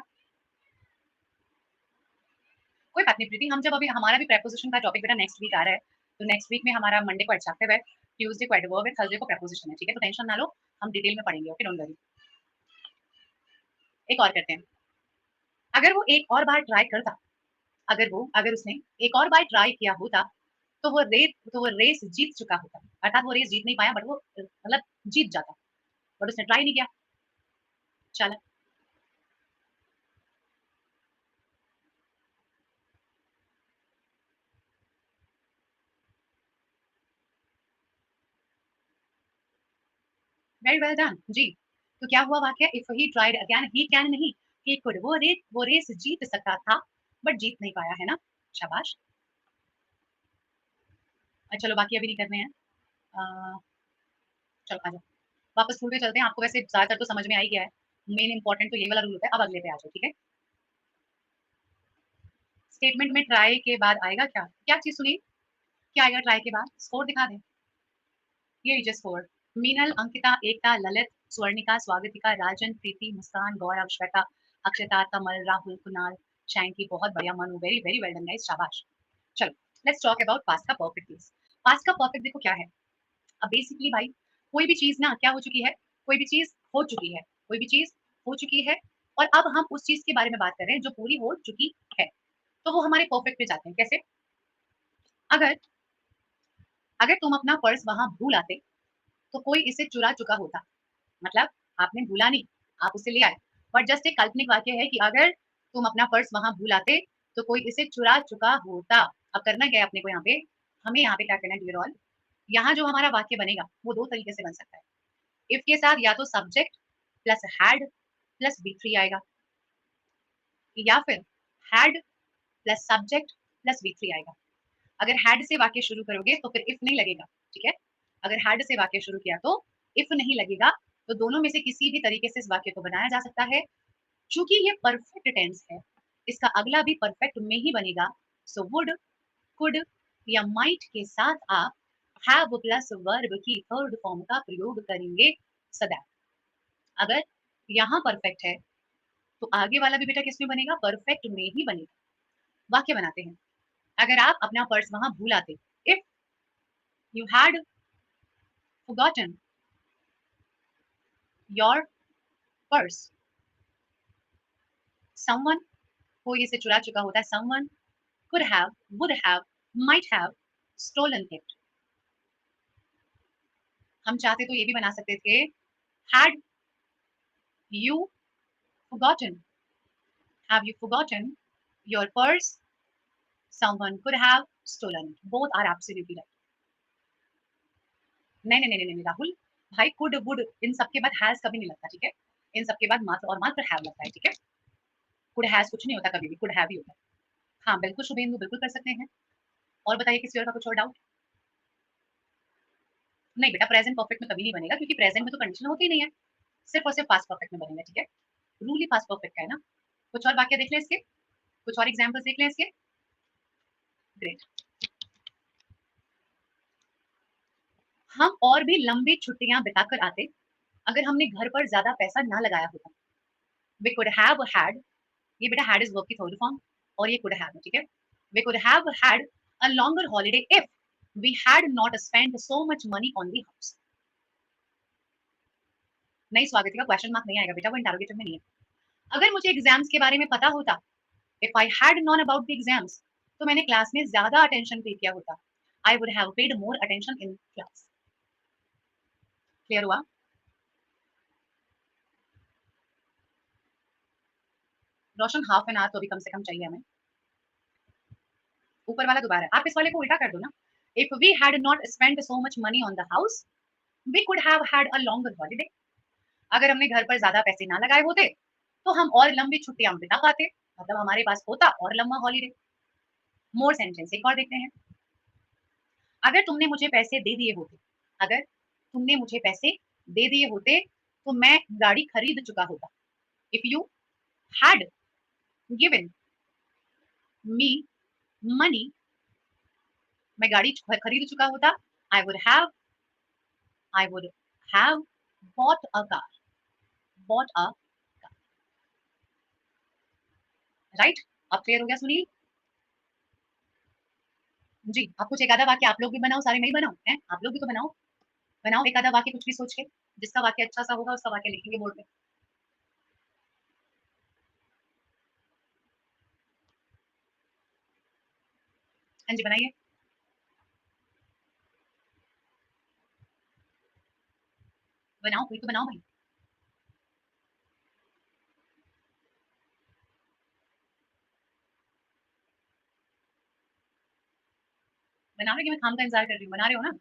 कोई बात नहीं प्रीति, हम जब अभी हमारा भी प्रेपोजिशन का टॉपिक बेटा नेक्स्ट वीक आ रहा है, तो नेक्स्ट वीक में हमारा मंडे को एडजेक्टिव है, ट्यूसडे को एडवर्ब है, थर्सडे को प्रेपोजिशन है। ठीक है, तो टेंशन ना लो, हम डिटेल में पढ़ेंगे। Okay, don't worry. एक और करते हैं, अगर वो एक और बार ट्राई करता, अगर उसने एक और बार ट्राई किया होता, तो वो रेस जीत चुका होता। अर्थात वो रेस जीत नहीं पाया, बट वो मतलब जीत जाता, बट उसने ट्राई नहीं किया। चलो, वेरी वेल डन जी। तो क्या हुआ वाक्य? If he tried again he can नहीं, ही कुड, वो रेस जीत सकता था, बट जीत नहीं पाया, है ना? शाबाश। चलो बाकी अभी नहीं करने हैं। अ, चलो आ जाओ, वापस स्कूल पे चलते हैं। आपको वैसे ज्यादातर तो समझ में आ ही गया है, मेन इंपॉर्टेंट तो ये वाला रूल होता है। अब अगले पे आ जाओ, ठीक है? स्टेटमेंट में ट्राई के बाद आएगा क्या? क्या चीज सुनी? क्या आएगा ट्राई के बाद? स्कोर दिखा दें, ये लीजिए स्कोर। मीनल, अंकिता, एकता, ललित, स्वर्णिका, स्वागतिका, राजन, प्रीति, मुस्कान, गौरव, श्वेता, अक्षता, कमल, राहुल, कुणाल, शैंकी, बहुत बढ़िया। Manu, very very well done guys, शाबाश। चलो, लेट्स टॉक अबाउट पास्ट का परफेक्ट टेंस। पास्ट का परफेक्ट देखो क्या है। अब बेसिकली भाई, कोई भी चीज ना क्या हो चुकी है, कोई भी चीज हो चुकी है, कोई भी चीज हो चुकी है, और अब हम उस चीज के बारे में बात कर रहे हैं जो पूरी हो चुकी है, तो वो हमारे परफेक्ट पे जाते हैं। कैसे? अगर अगर तुम अपना पर्स वहां भूल आते, तो कोई इसे चुरा चुका होता। मतलब आपने भूला नहीं, आप उसे ले आए, बट जस्ट एक काल्पनिक वाक्य है कि अगर तुम अपना पर्स वहां भूल आते, तो कोई इसे चुरा चुका होता। अब करना क्या है अपने को यहाँ पे? हमें यहाँ पे क्या करना है डियर ऑल? यहाँ जो हमारा वाक्य बनेगा वो दो तरीके से बन सकता है। इफ के साथ या तो subject plus had plus B three आएगा, या फिर had plus subject plus B three आएगा। अगर हैड से वाक्य शुरू करोगे तो फिर इफ नहीं लगेगा। ठीक है, अगर हैड से वाक्य शुरू किया तो इफ नहीं लगेगा। तो दोनों में से किसी भी तरीके से इस वाक्य को बनाया जा सकता है। चूंकि ये परफेक्ट टेंस है, इसका अगला भी परफेक्ट में ही बनेगा। सो वुड, कुड या माइट के साथ आप हैव प्लस वर्ब की थर्ड फॉर्म का प्रयोग करेंगे सदैव। अगर यहाँ परफेक्ट है, तो आगे वाला भी बेटा किसमें बनेगा? परफेक्ट में ही बनेगा। वाक्य बनाते हैं। अगर आप अपना पर्स वहां भूल आते, if you had forgotten your purse, someone, कोई इसे चुरा चुका होता है, someone could have, would have, might have stolen it। हम चाहते तो ये भी बना सकते थे, had you forgotten, have you forgotten your purse, someone could have stolen it, both are absolutely right। नहीं नहीं नहीं नहीं राहुल भाई, could would इन सब के बाद has कभी नहीं लगता। ठीक है, इन सब के बाद मात्र और मात्र have लगता है। ठीक है, could has कुछ नहीं होता, कभी भी could have ही होता है। हाँ बिल्कुल शुभेंदु, बिल्कुल कर सकते हैं। और बताइए किसी और का कुछ और डाउट? नहीं बेटा, प्रेजेंट परफेक्ट में कभी नहीं बनेगा, क्योंकि प्रेजेंट में तो कंडीशन होती ही नहीं है, सिर्फ और सिर्फ पास्ट परफेक्ट में बनेगा। ठीक है, रूल ही पास्ट परफेक्ट का है ना। कुछ और वाक्य देख लें इसके, कुछ और एग्जाम्पल्स देख लें इसके। ग्रेट। हम और भी लंबी छुट्टियां बिताकर आते अगर हमने घर पर ज्यादा पैसा ना लगाया होता। वी कुड हैव हैड, ये बेटा हैड इज वर्ब की थर्ड फॉर्म और ये कुड हैव है, ठीक है। We could have had a longer holiday if we had not spent so much money on the house. नहीं स्वागत का क्वेश्चन मार्क नहीं आएगा बेटा, वो इंटरोगेटिव में नहीं है। अगर मुझे एग्जाम्स के बारे में पता होता, if I had non about the exams, तो मैंने क्लास में ज्यादा अटेंशन पे किया होता। आई would have paid more attention in class. Clear हुआ? रोशन हाफ एन आवर तो अभी कम से कम चाहिए हमें। ऊपर वाला दोबारा आप इस वाले को उल्टा कर दो ना। If we had not spent so much money on the house, we could have had a longer holiday. अगर हमने घर पर ज्यादा पैसे ना लगाए होते तो हम और लंबी छुट्टियां बिता पाते, मतलब हमारे पास होता और लंबा हॉलिडे। मोर सेंटेंस एक और देखते हैं। अगर तुमने मुझे पैसे दे दिए होते, अगर तुमने मुझे पैसे दे दिए होते तो मैं गाड़ी खरीद चुका होता। If you had given me money, मैं गाड़ी खरीद चुका होता। आई would have, I would have bought a car, bought a, right. अब क्लियर हो गया सुनील? जी, आप कुछ एक आधा वाक्य आप लोग भी बनाओ, सारे नहीं बनाओ हैं, आप लोग भी तो बनाओ। बनाओ एक आधा वाक्य कुछ भी सोच के, जिसका वाक्य अच्छा सा होगा उसका वाक्य लिखेंगे बोर्ड पे। हाँ जी बनाइए। बनाओ कोई तो बनाओ भाई। बना रहे कि मैं काम का इंतजार कर रही हूँ, बना रहे हो ना?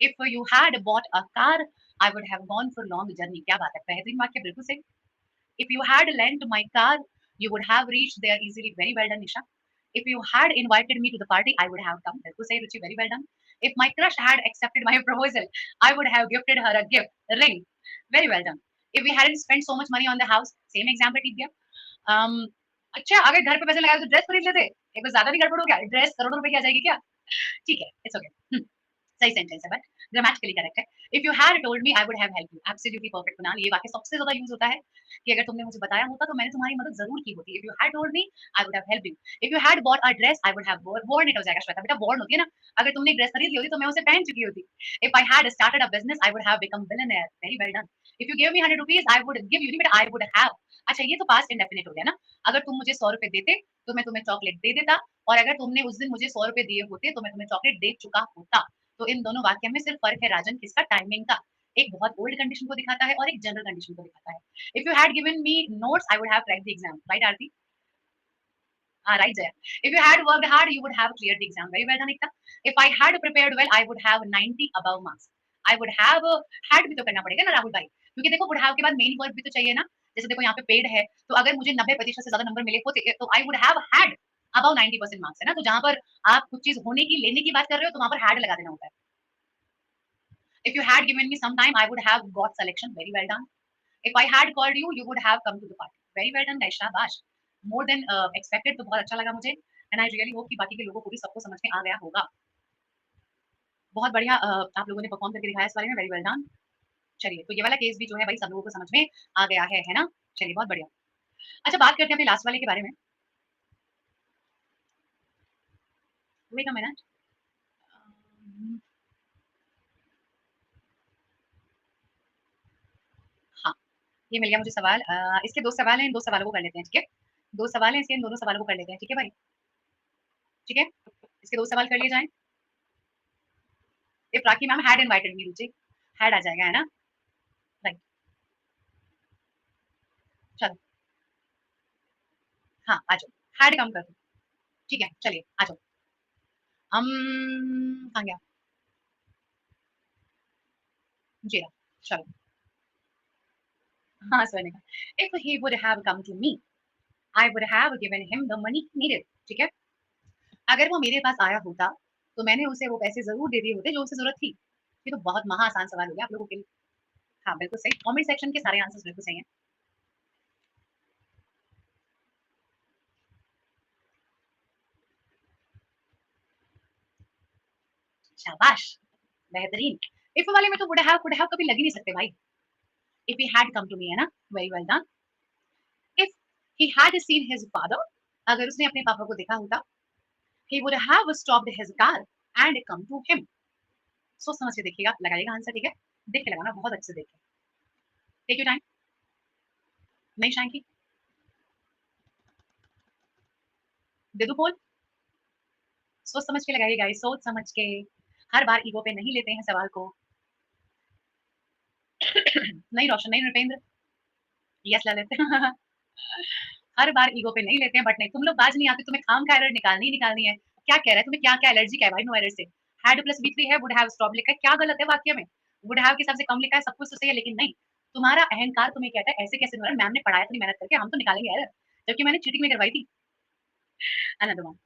If you had bought a car I would have gone for long journey. क्या बात है, बेहतरीन वाक्य, बिल्कुल सही। If you had lent my car you would have reached there easily. Very well done Nisha. If you had invited me to the party I would have come. बिल्कुल सही Ruchi, very well done. If my crush had accepted my proposal I would have gifted her a gift ring. Very well done. If we hadn't spent so much money on the house, same example ठीक दिया। um, अच्छा अगर घर पे पैसे लगाए तो dress खरीद लेते, एक बार ज्यादा नहीं गड़बड़ हो गया? ड्रेस करोड़ों रुपए की आ जाएगी क्या? ठीक है, इट्स ओके। सही सेंटेंस है बट ग्रामेटिकली करेक्ट है। If you had told me I would have help you. Absolutely perfect Kunal, ये वाक्य सबसे ज्यादा यूज होता है कि अगर तुमने मुझे बताया होता तो मैंने तुम्हारी मदद जरूर की होती। If you had told me I would have help you. If you had bought a dress I would have worn it हो जाएगा श्वेता, बेटा worn होती है ना, अगर तुमने ड्रेस खरीद ली होती तो मैं उसे पहन चुकी होती। If I had started a business I would have become billionaire. Very well done. If you give me 100 rupees I would give you, बेटा आई वुड हैव। अच्छा ये तो पास्ट इंडेफिनिट हो गया ना। अगर तुम मुझे 100 रुपए देते तो मैं तुम्हें चॉकलेट दे देता, और अगर तुमने उस दिन मुझे 100 रुपए दिए होते तो मैं तुम्हें चॉकलेट दे चुका होता। तो इन दोनों वाक्य में सिर्फ फर्क है राजन किसका, टाइमिंग का। एक बहुत ओल्ड कंडीशन को दिखाता है और एक जनरल कंडीशन को दिखाता है। If you had given me notes I would have cracked the exam, right Aarti? हाँ right Jaya. If you had worked hard you would have cleared the exam. Very well done Ekta. If I had prepared well I would have 90 above marks. I would have, had भी तो करना पड़ेगा ना राहुल भाई, क्योंकि देखो would have के बाद मेन वर्ब भी तो चाहिए ना। जैसे देखो यहाँ पे पेड है, तो अगर मुझे 90% से ज्यादा नंबर मिले होते तो आई would have had above 90% marks, है ना। तो जहां पर आप कुछ चीज होने की लेने की बात कर रहे हो तो वहां पर हैड लगा देना होता है। If you had given me some time, I would have got selection. Very well done. If I had called you, you would have come to the party. Very well done, guys. शाबाश. More than expected, तो बहुत अच्छा लगा मुझे. And I really hope कि बाकी के लोगों को भी सबको समझ में आ गया होगा. बहुत बढ़िया आप लोगों ने परफॉर्म करके दिखाया इस बारे में. Very well done. चलिए, तो ये वाला केस भी जो है भाई सब लोगों को समझ में आ गया है ना? चलिए, बहुत बढ़िया. अच्छा बात करते हैं अपने लास्ट वाले के बारे में. Wait a minute. हाँ, ये मिल गया मुझे सवाल। इसके दो सवाल हैं, इन दो सवालों को कर लेते हैं, ठीक है? दो सवाल हैं इसके, इन दोनों सवालों को कर लेते हैं, ठीक है भाई? ठीक है? इसके दो सवाल कर लिए जाएं. If Rakhi ma'am had invited me, Ruchi had आ जाएगा, है ना? राइट. चलो, हाँ आ जाओ. हैड कम कर दो. ठीक है, चलिए आ जाओ. हम कहाँ गया? जी हाँ, चलो. हाँ सोने का. If he would have come to me I would have given him the money he needed. ठीक है, अगर वो मेरे पास आया होता तो मैंने उसे वो पैसे जरूर दे दिए होते जो उसे जरूरत थी. ये तो बहुत महा आसान सवाल हो गया आप लोगों के लिए. हाँ बिल्कुल सही, कमेंट सेक्शन के सारे आंसर्स बिल्कुल सही हैं. शाबाश, बेहतरीन। इफ वाले में तो वुड हैव कभी लग ही नहीं सकते भाई। If he had come to me, है ना, very well done. If he had seen his father, अगर उसने अपने पापा को देखा होता, he would have stopped his car and come to him। सोच समझ के देखिएगा, लगाइएगा आंसर, ठीक है, देख के लगाना, बहुत अच्छे से देखिए, टेक योर टाइम। नहीं शाइन की दे दो पोल, सोच समझ के लगाइए गाइस, सोच समझ के, हर बार ईगो पे नहीं लेते हैं सवाल को। नहीं रोशन, नहीं रुपेंद्र, यस ललित। हर बार ईगो पे नहीं लेते हैं, बट नहीं, तुम लोग बाज नहीं आते, तुम्हें खाम खा एरर निकालनी ही निकालनी है। क्या कह रहा है, तुम्हें क्या क्या एलर्जी क्या है भाई नो एरर से। हैड प्लस बी थ्री है, वुड हैव स्टॉप लिखा है, क्या गलत है वाक्य में। वुड हैव के हिसाब से कम लिखा है, सब कुछ तो सही है, लेकिन नहीं, तुम्हारा अहंकार तुम्हें कहता है ऐसे कैसे, मैम ने पढ़ाया इतनी मेहनत करके, हम तो निकालेंगे एरर, जबकि मैंने चीटिंग में करवाई थी। अनदर वन,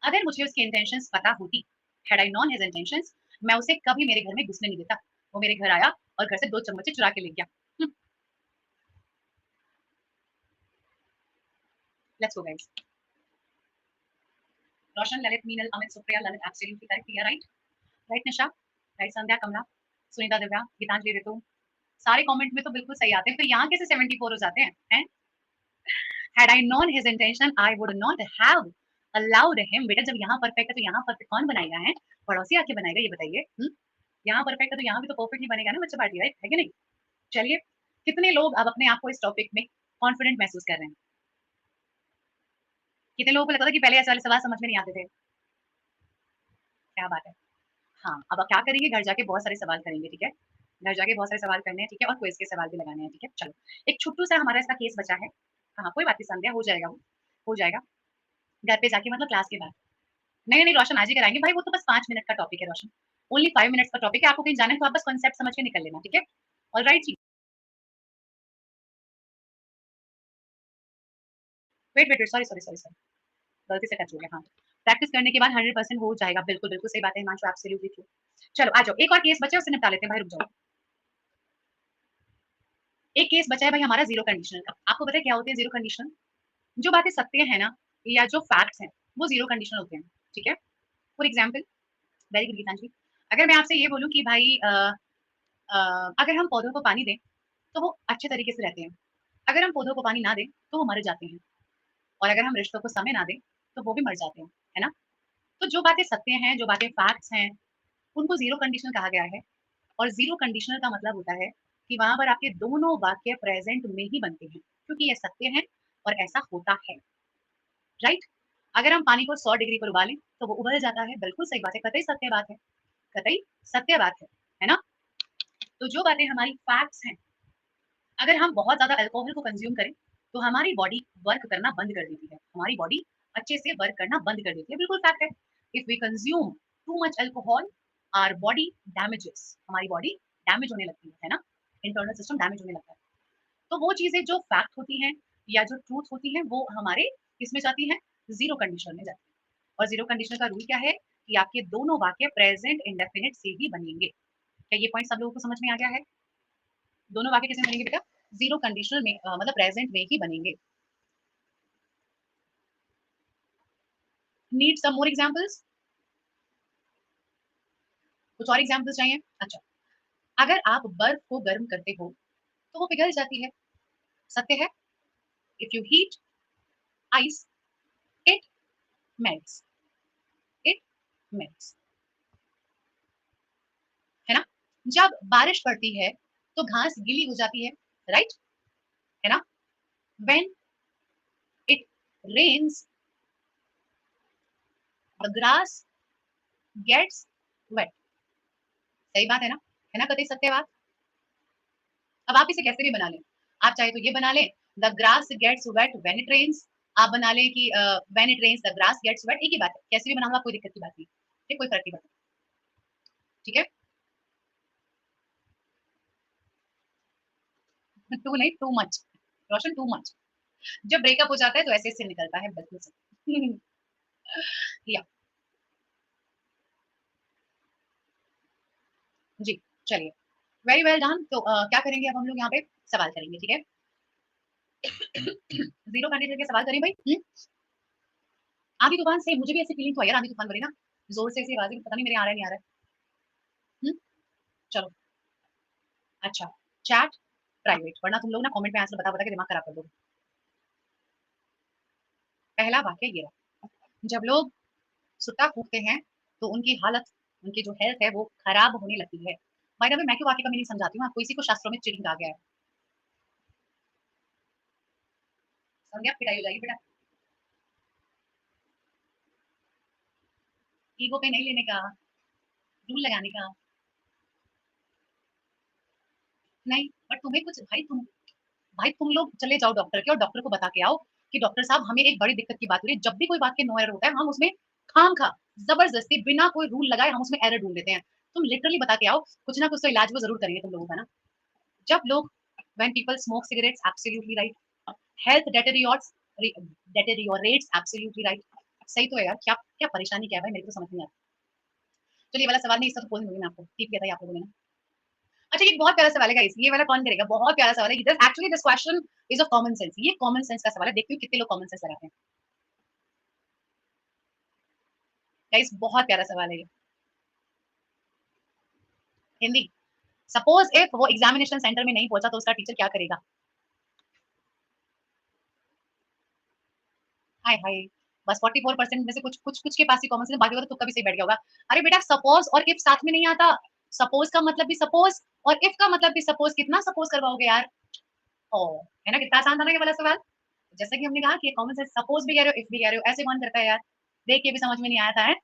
अगर मुझे उसकी इंटेंशंस पता होती, had I known his intentions, मैं उसे कभी मेरे घर में घुसने नहीं देता। वो मेरे घर आया और घर से 2 चम्मच चुरा के ले गया। Let's go guys. Roshan, Lalit, Meenal, Amit, Supriya, Lalit absolutely correct, या राइट, राइट निशा, राइट संध्या, कमला, सुनीता, दिव्या, गीतांजलि, ऋतु, सारे कमेंट में तो बिल्कुल सही आते हैं, फिर यहाँ कैसे 74 हो जाते हैं? Had I known his intention I would not have allowed him. बेटा जब यहाँ परफेक्ट है तो यहाँ परफेक्ट कौन बनाएगा है? पड़ोसी आके बनाएगा, ये बताइए। यहाँ परफेक्ट है तो यहाँ भी तो परफेक्ट ही बनेगा ना बच्चा पार्टी, राइट है कि नहीं? चलिए, कितने लोग अब अपने आप को इस टॉपिक में कॉन्फिडेंट महसूस कर रहे हैं? कितने लोगों को लगता था कि पहले ऐसे वाले सवाल समझ में नहीं आते थे? क्या बात है। हाँ, अब क्या करेंगे, घर जाके बहुत सारे सवाल करेंगे, ठीक है, घर जाके बहुत सारे सवाल करने हैं, ठीक है, और क्विज के सवाल भी लगाने हैं, ठीक है। चलो, एक छोटू सा हमारा इसका केस बचा है। हाँ, कोई बात नहीं संध्या, हो जाएगा वो, हो जाएगा, घर पे जाके मतलब क्लास के बाद। नहीं नहीं रोशन, आज ही कराएंगे भाई, वो तो बस 5 मिनट का टॉपिक है रोशन, ओनली 5 मिनट्स का टॉपिक है, आपको कहीं जाना है तो आप बस कॉन्सेप्ट समझ के निकल लेना, ठीक है। All right ji, wait wait wait, sorry sorry sorry sorry, गलती से टच हो गया, हाँ, प्रैक्टिस करने के बाद 100% हो जाएगा, बिल्कुल बिल्कुल सही बात है हिमांशु, एब्सोल्युटली ट्रू। चलो आ जाओ, एक और केस बचे, उसे निपटा लेते हैं भाई, रुक जाओ। एक केस बचा है भाई हमारा जीरो कंडीशनल का। आपको पता है क्या होते हैं जीरो कंडीशनल? जो बातें सत्य है ना, या जो फैक्ट्स हैं, वो जीरो कंडीशनल होते हैं, ठीक है। For example, very good Gitanjali, अगर मैं आपसे ये बोलूँ कि भाई अगर हम पौधों को पानी दें तो वो अच्छे तरीके से रहते हैं, अगर हम पौधों को पानी ना दें तो वो मर जाते हैं, और अगर हम रिश्तों को समय ना दें तो वो भी मर जाते हैं, है ना। तो जो बातें सत्य हैं, जो बातें फैक्ट्स हैं, उनको जीरो कंडीशनल कहा गया है। और जीरो कंडीशनल का मतलब होता है कि वहां पर आपके दोनों वाक्य प्रेजेंट में ही बनते हैं, क्योंकि ये सत्य है और ऐसा होता है, राइट। अगर हम पानी को 100 डिग्री पर उबालें तो वो उबल जाता है, बिल्कुल सही बात है, कतई सत्य बात है, कतई सत्य बात है ना। तो जो बातें हमारी फैक्ट्स हैं, अगर हम बहुत ज्यादा अल्कोहल को कंज्यूम करें तो हमारी बॉडी वर्क करना बंद कर देती है, हमारी बॉडी अच्छे से वर्क करना बंद कर देती है, बिल्कुल फैक्ट है। If we consume too much alcohol, our body damages, हमारी बॉडी डैमेज होने लगती है ना, इंटरनल सिस्टम डैमेज होने लगता है। तो वो चीजें जो फैक्ट होती हैं या जो ट्रूथ होती हैं, वो हमारे किसमें जाती हैं? जीरो कंडीशन में जाती है। और जीरो कंडीशन का रूल क्या है कि आपके दोनों वाक्य प्रेजेंट इंडेफिनिट से ही बनेंगे। क्या ये पॉइंट सब लोगों को समझ में आ गया है? दोनों वाक्य किसमें बनेंगे बेटा? जीरो कंडीशनल में, मतलब प्रेजेंट में ही बनेंगे। Need some more examples? कुछ और एग्जांपल्स चाहिए? अच्छा, अगर आप बर्फ को गर्म करते हो तो वो पिघल जाती है, सत्य है। If you heat ice, it melts, it melts, है ना। जब बारिश पड़ती है तो घास गीली हो जाती है, राइट, है ना। When it rains the grass gets wet, सही बात है ना, कतई सत्य बात। अब आप इसे कैसे भी बना लें, आप चाहे तो ये बना लें, the grass gets wet when it rains, आप बना लें कि when it rains the grass gets wet, एक ही बात है, कैसे भी बनाऊंगा कोई दिक्कत की बात नहीं, ठीक, कोई फर्क नहीं पड़ता, ठीक है। टू नहीं, टू मच रोशन, टू मच। जब ब्रेकअप हो जाता है तो ऐसे से निकलता है, बिल्कुल सही। या जी, चलिए, वेरी वेल डन। तो क्या करेंगे अब हम लोग यहाँ पे सवाल करेंगे, ठीक है। जीरो कंडीशन के सवाल करें भाई। आंधी तूफान से मुझे भी ऐसी फीलिंग तो है यार, आंधी तूफान बनी ना, जोर से ऐसी आवाज़ें, पता नहीं मेरे आ रहा है नहीं आ रहा है। हुँ, चलो, अच्छा, चैट प्राइवेट, वरना तुम लोग ना कमेंट में आंसर बता-बता के दिमाग खराब कर दोगे। पहला वाक्य ये रहा, जब लोग सुट्टा फूँकते हैं, तो उनकी हालत, उनकी जो हेल्थ है वो खराब होने लगती है। बाय द वे मैं क्यों वाक्य का मीनिंग समझाती हूँ आपको, इसी को शास्त्रों में चीटिंग कहा गया है। समझ गए? पिटाई हो जाएगी बेटा। ईगो पे नहीं लेने का, रूल लगाने का, नहीं, बट तुम्हें कुछ भाई तुम लोग चले जाओ डॉक्टर के और डॉक्टर को बता के आओ कि डॉक्टर साहब हमें एक बड़ी दिक्कत की बात हो रही है। जब भी कोई बात के नो एरर होता है, हम उसमें खाम-खा ज़बरदस्ती बिना कोई रूल लगाए हम उसमें एरर ढूँढ लेते हैं। तुम लिटरली बता के आओ, कुछ ना कुछ तो इलाज वो ज़रूर करेंगे तुम लोगों का ना। जब लोग when people smoke cigarettes absolutely right, health deteriorates absolutely right. सही तो है यार, क्या क्या परेशानी क्या है भाई, मेरे को तो समझ नहीं आता। चलिए ये वाला सवाल नहीं, इसका तो बोल दूँगी मैं आपको, ठीक किया था ये आप लोगों ने ना। अच्छा, ये बहुत प्यारा सवाल है गाइस, ये वाला कौन करेगा? बहुत प्यारा सवाल है। This actually this question is of common sense. ये कॉमन सेंस का सवाल है, देखती हूँ कितने लोग कॉमन सेंस लगाते हैं। गाइस बहुत प्यारा सवाल है ये। हिंदी, सपोज इफ वो एग्जामिनेशन सेंटर में नहीं पहुंचा तो उसका टीचर क्या करेगा? हाय हाय, बस 44% में से कुछ कुछ कुछ के पास ही कॉमन सेंस, बाकी का तो तुक्का भी सही बैठ गया होगा। अरे बेटा, सपोज और इफ साथ में नहीं आता। सपोज का मतलब भी सपोज और इफ का मतलब भी सपोज, कितना सपोज करवाओगे यार? ओ, है ना, कितना आसान था ना ये वाला सवाल। जैसा कि हमने कहा कि कॉमन सेंस, सपोज भी कह रहे हो, इफ भी कह रहे हो, ऐसे कौन करता है यार? देख के भी समझ में नहीं आया था है?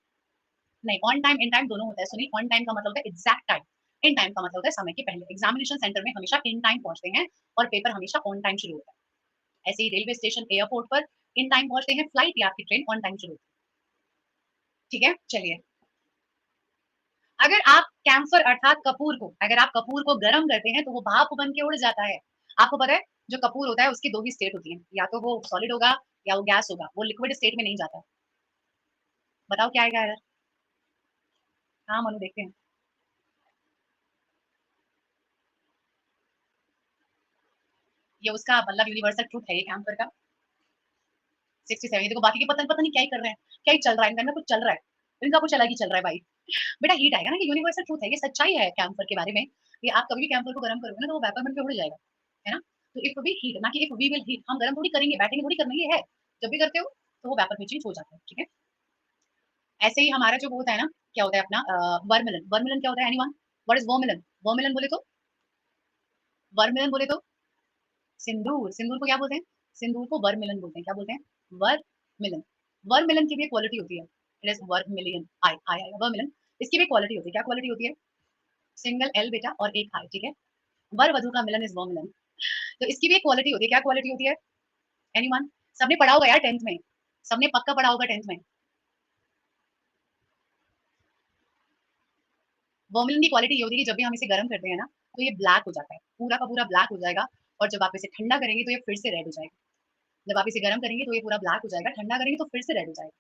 नहीं, ऑन टाइम इन टाइम दोनों होता है। सुनिए, ऑन टाइम का मतलब होता है एग्जैक्ट टाइम, इन टाइम का मतलब होता है समय के पहले। एग्जामिनेशन सेंटर में हमेशा इन टाइम पहुंचते हैं और पेपर हमेशा ऑन टाइम शुरू होता है। ऐसे ही रेलवे स्टेशन, एयरपोर्ट पर इन टाइम पहुंचते हैं, फ्लाइट या आपकी ट्रेन ऑन टाइम शुरू होती है। ठीक है, चलिए। अगर आप कैंसर अर्थात कपूर को, अगर आप कपूर को गर्म करते हैं तो वो भाप बन के उड़ जाता है। आपको पता है, जो कपूर होता है उसकी दो ही स्टेट होती है, या तो वो सॉलिड होगा या वो गैस होगा, वो लिक्विड स्टेट में नहीं जाता। बताओ क्या आएगा एरर? हाँ मनु, देखते हैं। ये उसका मतलब यूनिवर्सल ट्रूथ है ये कैंसर का। 67, देखो बाकी के पता पता नहीं क्या ही कर रहे हैं, क्या ही चल रहा है इनका, कुछ चल रहा है इनका, कुछ अलग ही चल रहा है भाई। बेटा हीट आएगा ना, ये यूनिवर्सल ट्रूथ है, ये सच्चाई है कैंसर के बारे में। ये आप कभी भी कैंसर को गर्म करोगे ना तो वो वेपर बन के उड़ जाएगा, है ना? तो इफ वी हीट, ना कि इफ वी विल हीट, हम गर्म थोड़ी करेंगे, बैठेंगे थोड़ी करना, ये है। जब भी करते हो तो वो वेपर में चेंज हो जाता है, ठीक है? ऐसे ही हमारा जो वो होता है ना, क्या होता है अपना वर्मिलन। वर्मिलन क्या होता है anyone? What is vermilion? Vermilion बोले तो, वर्मिलन बोले तो सिंदूर। सिंदूर को क्या बोलते हैं? सिंदूर को वर्मिलन बोलते हैं। क्या बोलते हैं? वर्मिलन। वर्मिलन की भी एक क्वालिटी होती है, इट इज वर्मिलियन, आई आई आई वर्मिलन। इसकी भी क्वालिटी होती है, क्या क्वालिटी होती है? सिंगल एल बेटा और एक आई, ठीक है? वर वधु का मिलन इज वर्मिलन। तो इसकी भी एक क्वालिटी होती है, क्या क्वालिटी होती है? एनीवन? सबने पढ़ा होगा यार 10th में, सबने पक्का पढ़ा होगा 10th में। वर्मिलिन की क्वालिटी ये होती है कि जब भी हम इसे गर्म करते हैं ना, तो ये ब्लैक हो जाता है, पूरा का पूरा ब्लैक हो जाएगा। और जब आप इसे ठंडा करेंगे तो ये फिर से रेड हो जाएगा। जब आप इसे गर्म करेंगे तो ये पूरा ब्लैक हो जाएगा, ठंडा करेंगे तो फिर से रेड हो जाएगा।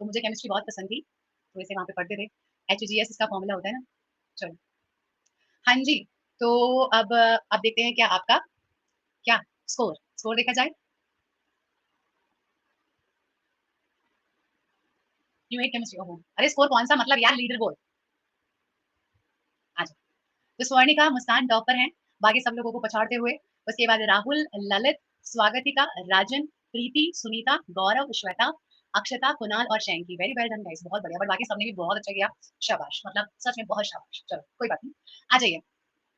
तो मुझे केमिस्ट्री बहुत पसंद थी, तो इसे वहाँ पे पढ़ते थे। HGS इसका फॉर्मूला होता है ना। चलो, हाँ जी। तो अब देखते हैं क्या आपका, क्या स्कोर, स्कोर देखा जाए। यू हेट केमिस्ट्री, ओहो, अरे स्कोर कौन सा, मतलब यार लीडर बोर्ड। आ जाओ। तो स्वर्णिका, मुस्कान टॉपर हैं, बाकी सब लोगों को पछाड़ते हुए। उसके बाद राहुल, ललित, स्वागतिका, राजन, प्रीति, सुनीता, गौरव, श्वेता, अक्षता, कुणाल और Shanky. Very well done guys, बहुत बढ़िया, बट बाकी सबने भी बहुत अच्छा किया। शाबाश, मतलब सच में बहुत शाबाश। चलो कोई बात नहीं, आ जाइए।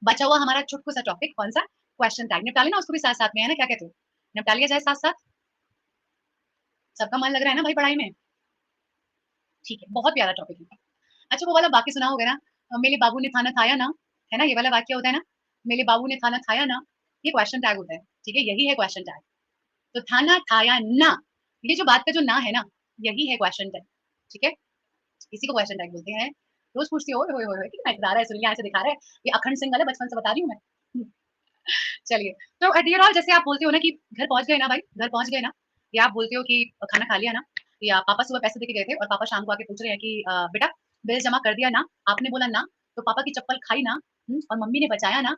बचा हुआ हमारा चुटकू सा टॉपिक कौन सा? Question tag. निपटा लेना उसको भी साथ साथ में, है ना, क्या कहते हो? निपटा लिया जाए साथ साथ। सबका मन लग रहा है ना भाई पढ़ाई में? ठीक है, बहुत प्यारा टॉपिक है। अच्छा, वो वाला वाक्य सुना होगा ना, मेरे बाबू ने खाना खाया ना, है ना, ये वाला वाक्य होता है ना, मेरे बाबू ने खाना खाया ना। ये क्वेश्चन टैग होता है, ठीक है, यही है क्वेश्चन टैग। तो खाना खाया ना, ये जो बात का जो ना है ना, यही है क्वेश्चन टैग, ठीक है? इसी को क्वेश्चन टैग बोलते हैं। रोज पूछती हो, ओए होए होए, कितना इतरा रहा है, सुनिए ऐसे दिखा रहा है, ये अखंड सिंह वाला बचपन से बता रही हूँ मैं। चलिए, तो डियर ऑल, जैसे आप बोलते हो ना कि घर पहुंच गए ना भाई, घर पहुंच गए ना, या आप बोलते हो कि खाना खा लिया ना, या पापा सुबह पैसे देके गए थे और पापा शाम को आके पूछ रहे हैं कि बेटा बिल जमा कर दिया ना, आपने बोला ना, तो पापा की चप्पल खाई ना, और मम्मी ने बचाया ना,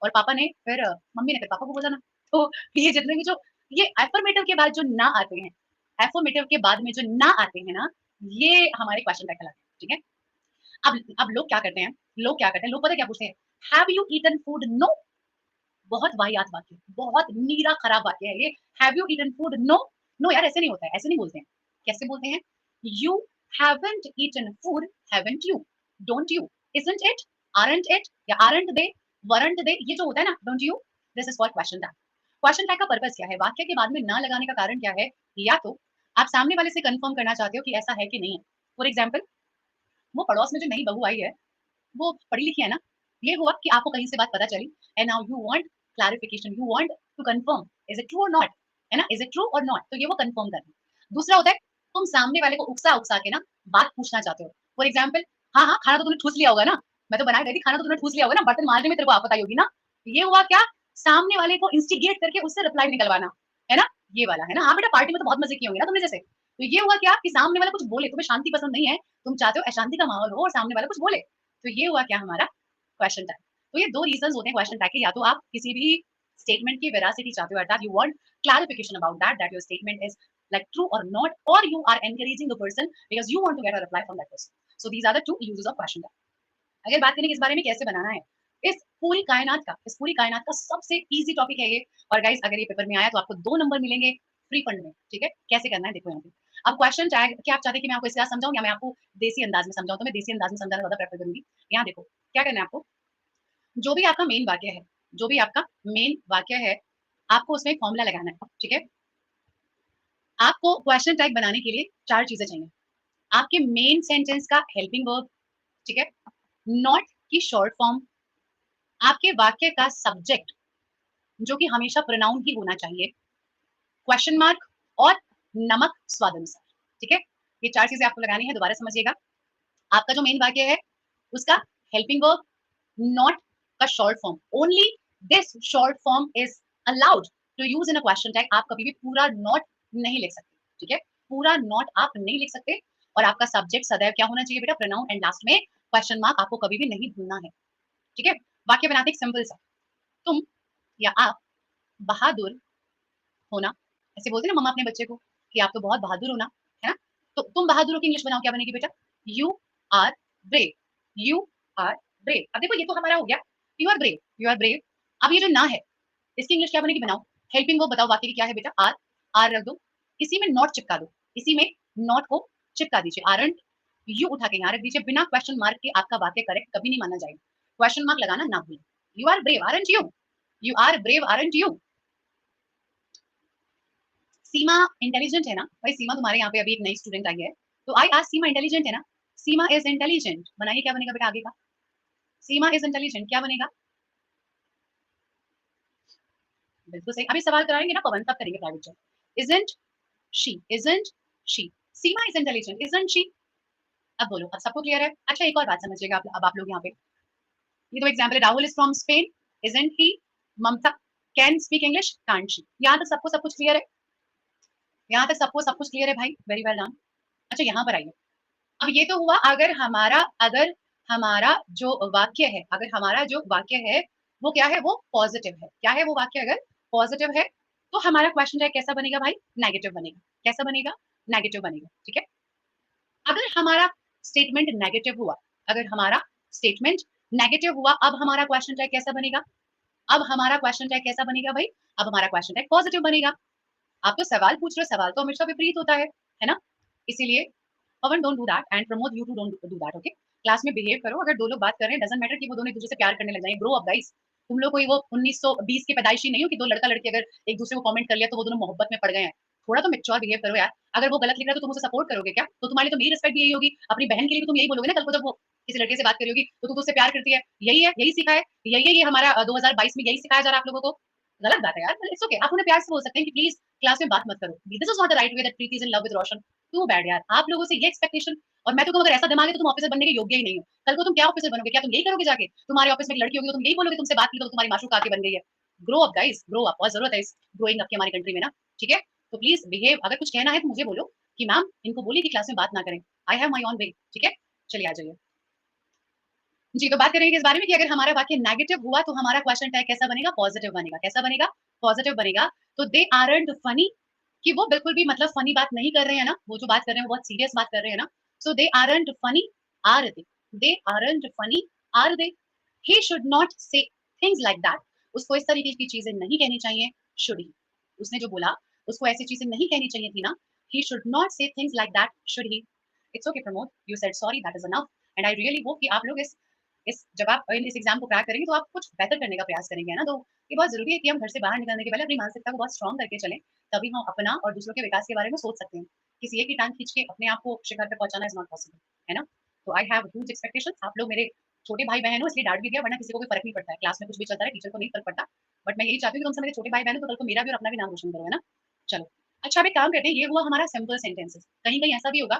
और पापा ने फिर मम्मी ने फिर पापा को बोला ना। तो ये जितने भी जो ये एफर्मेटिव के बाद जो ना आते हैं, एफर्मेटिव के बाद में जो ना आते हैं ना, ये हमारे क्वेश्चन टैग कहलाते हैं। ठीक है। अब लोग क्या करते हैं, लोग पता है क्या पूछते हैं, have you eaten food? No. बहुत वाहियात वाक्य, बहुत नीरा खराब वाक्य है ये। Have you eaten food? No. No यार, ऐसे नहीं होता है, ऐसे नहीं बोलते हैं। कैसे बोलते हैं? You haven't eaten food, haven't you, don't you, isn't it, aren't it, या आरंट दे, वरंट दे, ये जो होता है ना, don't you, this is called question tag. Question tag का पर्पस क्या है? वाक्य के बाद में ना लगाने का कारण क्या है? या तो आप सामने वाले से कंफर्म करना चाहते हो कि ऐसा है कि नहीं है। फॉर एग्जाम्पल, वो पड़ोस में जो नई बहू आई है, वो पढ़ी लिखी है ना? ये हुआ कि आपको कहीं से बात पता चली, and now you want clarification, you want to confirm, is it true or not, है ना? Is it true or not, तो ये वो कंफर्म करना। दूसरा होता है, तुम सामने वाले को उकसा उकसा के ना बात पूछना चाहते हो। फॉर एग्जाम्पल, हाँ हाँ, खाना तो तूने ठूस लिया होगा ना, मैं तो बनाए गई थी, खाना तो तूने ठूस लिया होगा ना, बर्तन मांजने में तेरे को आफत आई होगी ना। ये हुआ क्या? सामने वाले को इंस्टिगेट करके उससे रिप्लाई निकलवाना, है ना? ये वाला है ना। हाँ बेटा, पार्टी में तो बहुत मजे किए होंगे ना तुमने जैसे। तो ये हुआ क्या कि सामने वाला कुछ बोले, तुम्हें शांति पसंद नहीं है, तुम चाहते हो अशांति का माहौल हो और सामने वाला कुछ बोले, तो ये हुआ क्या हमारा क्वेश्चन टैग। तो ये दो रीजंस होते हैं क्वेश्चन टैग के, या तो आप किसी भी स्टेटमेंट की वेरासिटी चाहते हो, that you want clarification about that your statement is like true or not, or you are encouraging the person because you want to get a reply from that person. So these are the two uses of question tag. अगर बात करें कि इस बारे में कैसे बनाना है, इस पूरी कायनात का सबसे इजी टॉपिक है ये। और गाइस, अगर ये पेपर में आया तो आपको 2 नंबर मिलेंगे फ्री फंड में, ठीक है? कैसे करना है देखो यहाँ पे। अब क्वेश्चन टैग क्या आप चाहते हैं कि मैं आपको इसके साथ समझाऊं या मैं आपको देसी अंदाज में समझाऊं? तो मैं देसी अंदाज में समझाना ज्यादा प्रेफर करूंगी। यहाँ देखो क्या करना है आपको, जो भी आपका मेन वाक्य है, जो भी आपका मेन वाक्य है, आपको उसमें एक फॉर्मूला लगाना है, ठीक है? आपको क्वेश्चन टैग बनाने के लिए 4 चीजें चाहिए। आपके मेन सेंटेंस का हेल्पिंग वर्ब, ठीक है? नॉट की शॉर्ट फॉर्म, आपके वाक्य का सब्जेक्ट जो कि हमेशा प्रोनाउन ही होना चाहिए, क्वेश्चन मार्क, और नमक स्वाद अनुसार, ठीक है? ये 4 चीजें आपको लगानी है, दोबारा समझिएगा। आपका जो मेन वाक्य है उसका हेल्पिंग वर्ब, नॉट का short form, only this short form is allowed to use in a question tag. आप कभी भी पूरा नॉट नहीं लिख सकते, ठीक है? पूरा नॉट आप नहीं लिख सकते। और आपका सब्जेक्ट सदैव क्या होना चाहिए बेटा? प्रोनाउन, एंड लास्ट में क्वेश्चन मार्क आपको कभी भी नहीं भूलना है, ठीक है? वाक्य बनाते एक सिंपल सा, तुम या आप बहादुर होना, ऐसे बोलते हैं ना मम्मा अपने बच्चे को कि आप तो बहुत बहादुर हो ना, है ना? तो तुम बहादुर हो की इंग्लिश बनाओ, क्या बनेगी बेटा? You are brave, you are brave. अब देखो, ये तो हमारा हो गया, you are brave, you are brave. अब ये जो ना है, इसकी इंग्लिश क्या बनेगी? बनाओ हेल्पिंग वो, बताओ वाक्य की क्या है बेटा? आर, आर रख दो, इसी में नॉट चिपका दो, इसी में नॉट को चिपका दीजिए, आरंट यू उठा के यहाँ रख दीजिए। बिना क्वेश्चन मार्क के आपका वाक्य करेक्ट कभी नहीं माना जाएगा, क्वेश्चन मार्क लगाना ना भूलें। You are brave aren't you, you are brave aren't you. Seema intelligent है ना भाई? सीमा तुम्हारे यहाँ पे अभी एक नई स्टूडेंट आई है, तो आई आज सीमा इंटेलिजेंट है ना? सीमा इज इंटेलिजेंट, बनाइए क्या बनेगा बेटा आगे का? सीमा इज इंटेलिजेंट क्या बनेगा? बिल्कुल सही। अभी सवाल कराएंगे ना पवन, तब करेंगे private job. Isn't she, isn't she, Seema is intelligent, isn't she. अब बोलो, अब सबको क्लियर है? अच्छा, एक और बात समझिएगा अब आप लोग यहाँ पे, ये तो एग्जाम्पल है, Rahul is from Spain, isn't he, Mamata can speak English, can't she. यहाँ तक सबको सब कुछ क्लियर है? यहाँ तक सबको सब कुछ क्लियर है भाई? Very well done. अच्छा, यहाँ पर आइए। अब ये तो हुआ अगर हमारा जो वाक्य है, अगर हमारा जो वाक्य है वो क्या है? वो पॉजिटिव है। क्या है वो वाक्य? अगर पॉजिटिव है तो हमारा क्वेश्चन टैग कैसा बनेगा भाई? नेगेटिव बनेगा। कैसा बनेगा? नेगेटिव बनेगा, ठीक है? अगर हमारा स्टेटमेंट नेगेटिव हुआ, अगर हमारा स्टेटमेंट नेगेटिव हुआ, अब हमारा क्वेश्चन टैग कैसा बनेगा? अब हमारा क्वेश्चन टैग कैसा बनेगा भाई? अब हमारा क्वेश्चन टैग पॉजिटिव बनेगा। आप तो सवाल पूछ रहे हो, सवाल तो हमेशा विपरीत होता है ना? इसीलिए Pawan, don't do that, and Pramod, you too don't do that, okay? Class में बिहेव करो। अगर दो लोग बात कर रहे हैं, डजंट मैटर कि वो दोनों एक दूसरे से प्यार करने लग जाए। Grow up guys. तुम लोग कोई वो 1920 के पैदाइशी नहीं हो कि दो लड़का लड़की अगर एक दूसरे को कमेंट कर लिया तो वो दोनों मोहब्बत में पड़ गए हैं। थोड़ा तो मैच्योर बिहेव करो यार। अगर वो गलत लिख रहा है तो तुम उसे सपोर्ट करोगे क्या? तो तुम्हारी तो मेरी रिस्पेक्ट भी यही होगी, अपनी बहन के लिए भी तुम यही बोलोगे ना कल को जब वो किसी लड़के से बात करी होगी, तो तुम उससे प्यार करती है। यही है, यही सिखा है, यही है ये हमारा 2022 में यही सिखाया जा रहा है आप लोगों को। गलत बात है यार, इट्स ओके। आप उन्हें प्यार से बोल सकते हैं कि प्लीज क्लास में बात मत करो। This is not the right way that Preeti is in love with Roshan. Too bad यार, आप लोगों से ये एक्सपेक्टेशन। और मैं तो कहूँ, अगर ऐसा दिमाग है तो तुम ऑफिसर बनने के योग्य ही नहीं हो। कल को तुम क्या ऑफिसर बनोगे? क्या तुम यही करोगे जाके? तुम्हारे ऑफिस में एक लड़की होगी तो तुम यही बोलोगे तुमसे बात की तो तुम्हारी माशूक आके बन गई है। Grow up guys, grow up. बहुत जरूरत है इस ग्रोइंग अप की हमारी कंट्री में ना, ठीक है? तो प्लीज बिहेव। अगर कुछ कहना है तो मुझे बोलो कि मैम इनको बोलिए कि क्लास में बात ना करें। I have my on way, ठीक है? चलिए आ जाइए जी। तो बात करेंगे इस बारे में कि अगर हमारा वाक्य नेगेटिव हुआ तो हमारा क्वेश्चन टैग कैसा बनेगा? पॉजिटिव बनेगा। कैसा बनेगा? पॉजिटिव बनेगा। तो दे आरंट फनी, कि वो बिल्कुल भी मतलब फनी बात नहीं कर रहे हैं ना, वो जो बात कर रहे हैं वो बहुत सीरियस बात कर रहे हैं ना। So they aren't funny, are they aren't funny, are they, he should not say things like that, उसको इस तरीके की चीजें नहीं कहनी चाहिए, शुड ही, उसने जो बोला उसको ऐसी चीजें नहीं कहनी चाहिए थी ना, he should not say things like that, should he? It's okay Pramod, you said sorry, that is enough, and I really hope कि आप लोग इस जब आप इस एग्जाम को क्रैक करेंगे तो आप कुछ बेहतर करने का प्रयास करेंगे, है ना। तो ये बहुत जरूरी है कि हम घर से बाहर निकलने के पहले अपनी मानसिकता को बहुत स्ट्रॉन्ग करके चलें, तभी हम अपना और दूसरों के विकास के बारे में सोच सकते हैं। किसी एक की टांग खींच के अपने आप को शिखर पे पहुंचाना इज नॉट पॉसिबल, है ना। तो आई हैव ह्यूज एक्सपेक्टेशंस, आप लोग मेरे छोटे भाई बहन हो इसलिए डांट भी दिया, वरना किसी को कोई फर्क नहीं पड़ता है, क्लास में कुछ भी चलता है टीचर को नहीं फर्क पड़ता, बट मैं यही चाहती हूँ कि तुम सब मेरे छोटे भाई बहन हो तो कल को मेरा भी और अपना भी नाम रोशन करो, है ना। चलो, अच्छा अब एक काम करते हैं, ये हुआ हमारा सिंपल सेंटेंसेस, कहीं कहीं ऐसा भी होगा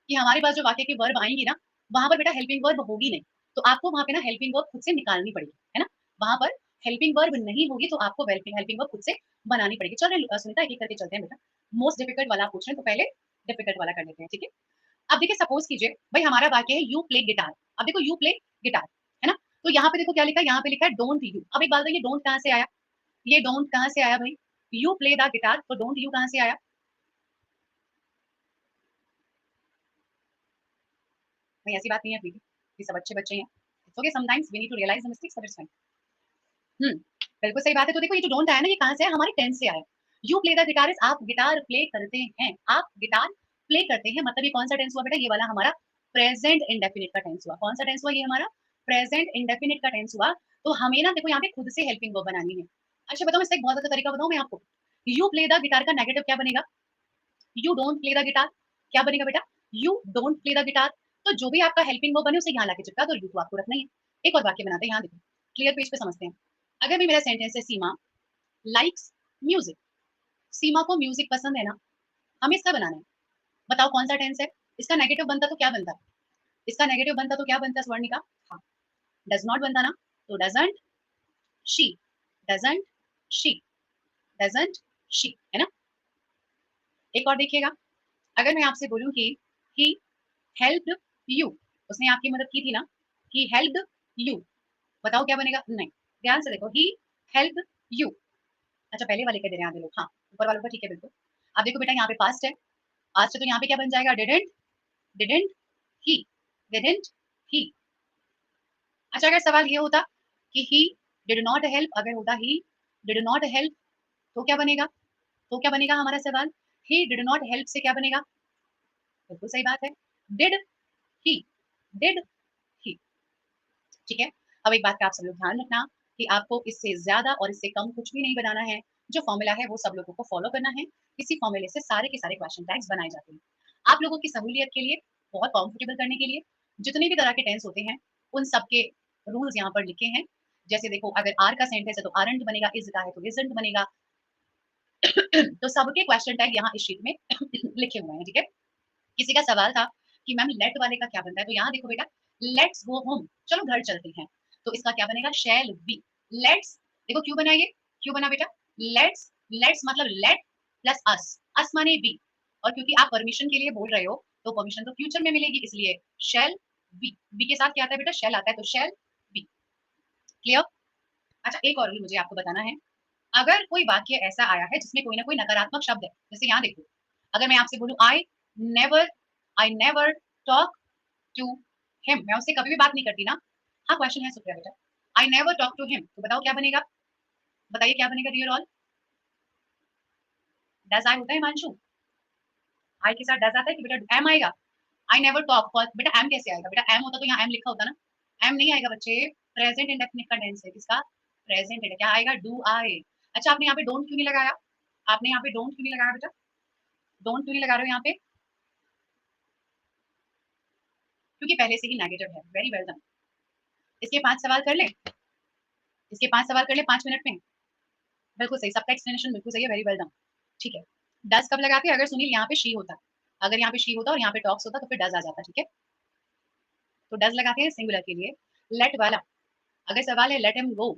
कि हमारे पास जो वाक्य की वर्ब आएंगी ना, वहां पर बेटा हेल्पिंग वर्ब होगी नहीं, तो आपको वहां पे ना हेल्पिंग वर्ब खुद से निकालनी पड़ेगी, है ना। वहां पर हेल्पिंग वर्ब नहीं होगी तो आपको हेल्पिंग वर्ब खुद से बनानी पड़ेगी। चलो सुनीता, एक एक करके चलते हैं बेटा, मोस्ट डिफिकल्ट वाला पूछ रहे हैं तो पहले डिफिकल्ट वाला कर लेते हैं, ठीक है। अब देखिए सपोज कीजिए भाई हमारा वाक्य है यू प्ले गिटार, अब देखो यू प्ले गिटार, है ना, तो यहाँ पे देखो क्या लिखा है, यहाँ पे लिखा है डोंट यू। अब एक बात है, ये डोंट कहाँ से आया, ये डोंट कहाँ से आया भाई, यू प्ले द गिटार, तो डोंट यू कहाँ से आया। भाई ऐसी बात नहीं है प्रीति, ये सब अच्छे बच्चे हैं, it's okay, sometimes we need to realise the mistakes, but it's fine. बिल्कुल सही बात है। तो देखो ये जो डोंट आया ना, ये कहाँ से आया, हमारे टेंस से आया। You play the guitar is आप गिटार प्ले करते हैं, आप गिटार प्ले करते हैं, मतलब ये कौन सा टेंस हुआ बेटा, ये वाला हमारा प्रेजेंट इंडेफिनिट का टेंस हुआ। कौन सा टेंस हुआ, ये हमारा प्रेजेंट इंडेफिनिट का टेंस हुआ। तो हमें ना देखो यहाँ पे खुद से हेल्पिंग वर्ब बनानी है। अच्छा बताओ, इसका एक बहुत अच्छा तरीका बताऊं मैं आपको, यू प्ले द गिटार का नेगेटिव क्या बनेगा, you don't play the guitar, क्या बनेगा बेटा, you don't play the guitar. तो जो भी आपका हेल्पिंग वर्ब बने उसे यहाँ लाके चिपका दो, यू तो आपको रखना ही है। एक और वाक्य बनाते हैं, यहाँ देखो क्लियर पेज पे समझते हैं। अगर भी मेरा सेंटेंस है सीमा लाइक्स म्यूजिक, सीमा को म्यूजिक पसंद है ना, हमें इसका बनाना है। बताओ कौन सा टेंस है, इसका नेगेटिव बनता तो क्या बनता, इसका नेगेटिव बनता तो क्या बनता स्वर्णिका, हाँ डज नॉट बनता ना, तो doesn't she, doesn't she, doesn't she, है ना। एक और देखिएगा, अगर मैं आपसे बोलूं कि ही हेल्प्ड यू, उसने आपकी मदद की थी ना, ही हेल्प्ड यू, बताओ क्या बनेगा, नहीं, ध्यान से देखो, ही हेल्प्ड यू। अच्छा पहले वाले के दे रहे हैं आधे लोग, हाँ ऊपर वालों का ठीक है बिल्कुल। अब देखो बेटा यहाँ पे पास्ट है, पास्ट है तो यहाँ पे क्या बन जाएगा, didn't, didn't he, didn't he. अच्छा अगर सवाल ये होता कि ही डिड नॉट हेल्प, अगर होता ही डिड नॉट हेल्प, तो क्या बनेगा, तो क्या बनेगा हमारा सवाल, ही डिड नॉट हेल्प से क्या बनेगा, बिल्कुल सही बात है, डिड ही, डिड ही, ठीक है। अब एक बात का आप सब लोग ध्यान रखना कि आपको इससे ज्यादा और इससे कम कुछ भी नहीं बनाना है, जो फॉर्मूला है वो सब लोगों को फॉलो करना है, इसी फॉर्मूले से सारे के सारे क्वेश्चन टैग्स बनाए जाते हैं। आप लोगों की सहूलियत के लिए, बहुत कंफर्टेबल करने के लिए, जितने भी तरह के टेंस होते हैं उन सबके रूल्स यहाँ पर लिखे हैं। जैसे देखो अगर आर का सेंटेंस है तो आरंट बनेगा, इज का है तो इजंट बनेगा। तो सबके क्वेश्चन टैग यहाँ इस शीट में लिखे हुए हैं, ठीक है। किसी का सवाल था कि मैम लेट वाले का क्या बनता है, तो यहाँ देखो बेटा, लेट्स गो होम, चलो घर चलते हैं, तो इसका क्या बनेगा, शैल बी, लेट्स, देखो क्यों बना, ये क्यों बना बेटा, लेट्स, लेट्स मतलब लेट प्लस अस माने बी, और क्योंकि आप परमिशन के लिए बोल रहे हो तो परमिशन तो फ्यूचर में मिलेगी, इसलिए शैल बी, बी के साथ क्या आता है बेटा, शैल आता है, तो शैल बी, क्लियर। अच्छा एक और भी मुझे आपको बताना है, अगर कोई वाक्य ऐसा आया है जिसमें कोई ना कोई नकारात्मक शब्द है, जैसे यहाँ देखो, अगर मैं आपसे बोलूं never I never talk to him, मैं उससे कभी भी बात नहीं करती ना, हाँ क्वेश्चन है सुप्रिया बेटा, I never talk to him, तो बताओ क्या बनेगा, बताइए क्या बनेगा डियर ऑल, डज आई होता है हिमांशु, आई के साथ डज आता है कि बेटा एम आएगा, आई नेवर टॉक, बेटा एम कैसे आएगा, बेटा एम होता तो यहाँ एम लिखा होता ना, एम नहीं आएगा बच्चे, प्रेजेंट इंडेफिनिट का टेंस है, किसका, प्रेजेंट है, क्या आएगा, डू आई। अच्छा आपने यहाँ पे डोंट क्यों नहीं लगाया, आपने यहाँ पे डोंट क्यों नहीं लगाया बेटा, डोंट क्यों नहीं लगा रहे हो यहाँ पे, क्योंकि पहले से ही नेगेटिव है, वेरी वेल डन। इसके 5 सवाल कर ले, इसके 5 सवाल कर ले 5 मिनट में, बिल्कुल सही, सबका एक्सप्लेनेशन बिल्कुल सही है, वेरी वेल डन, ठीक है। डज कब लगाते हैं, अगर सुनील यहाँ पे शी होता, अगर यहाँ पे शी होता और यहाँ पे टॉक्स होता तो फिर डज आ जाता, ठीक है। तो डज लगाते हैं सिंगुलर के लिए। लेट वाला, अगर सवाल है लेट हिम गो,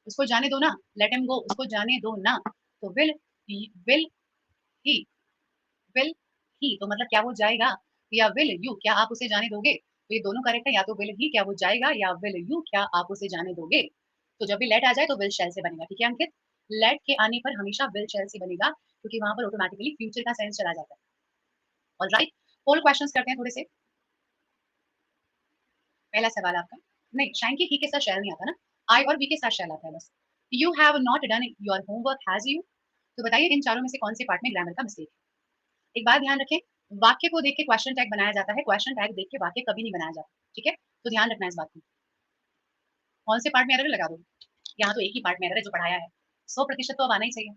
उसको जाने दो ना, लेट हिम गो, उसको जाने दो ना, तो विल ही, विल ही तो मतलब क्या वो जाएगा, या विल यू क्या आप उसे जाने दोगे, तो ये दोनों करेक्ट है, या तो विल ही क्या वो जाएगा, या विल यू क्या आप उसे जाने दोगे। तो जब भी लेट आ जाए तो विल शैल से बनेगा, ठीक है अंकित, लेट के आने पर हमेशा विल शैल से बनेगा, क्योंकि वहां पर ऑटोमेटिकली फ्यूचर का सेंस चला जाता है। ऑलराइट, पोल क्वेश्चंस करते हैं थोड़े से। पहला सवाल आपका, नहीं शाइन की ही के साथ शैल नहीं आता ना, आई और वी के साथ शैल आता है बस। You have not done your homework has you, तो बताइए इन चारों में से कौन से पार्ट में ग्रामर का मिस्टेक है। एक बात ध्यान रखें, वाक्य को देख के क्वेश्चन टैग बनाया जाता है, क्वेश्चन टैग देख के वाक्य कभी नहीं बनाया जाता, ठीक है, तो ध्यान रखना इस बात को। कौन से पार्ट में एरर लगा दो, यहाँ तो एक ही पार्ट में एरर है जो पढ़ाया है, 100% तो अब आना ही चाहिए।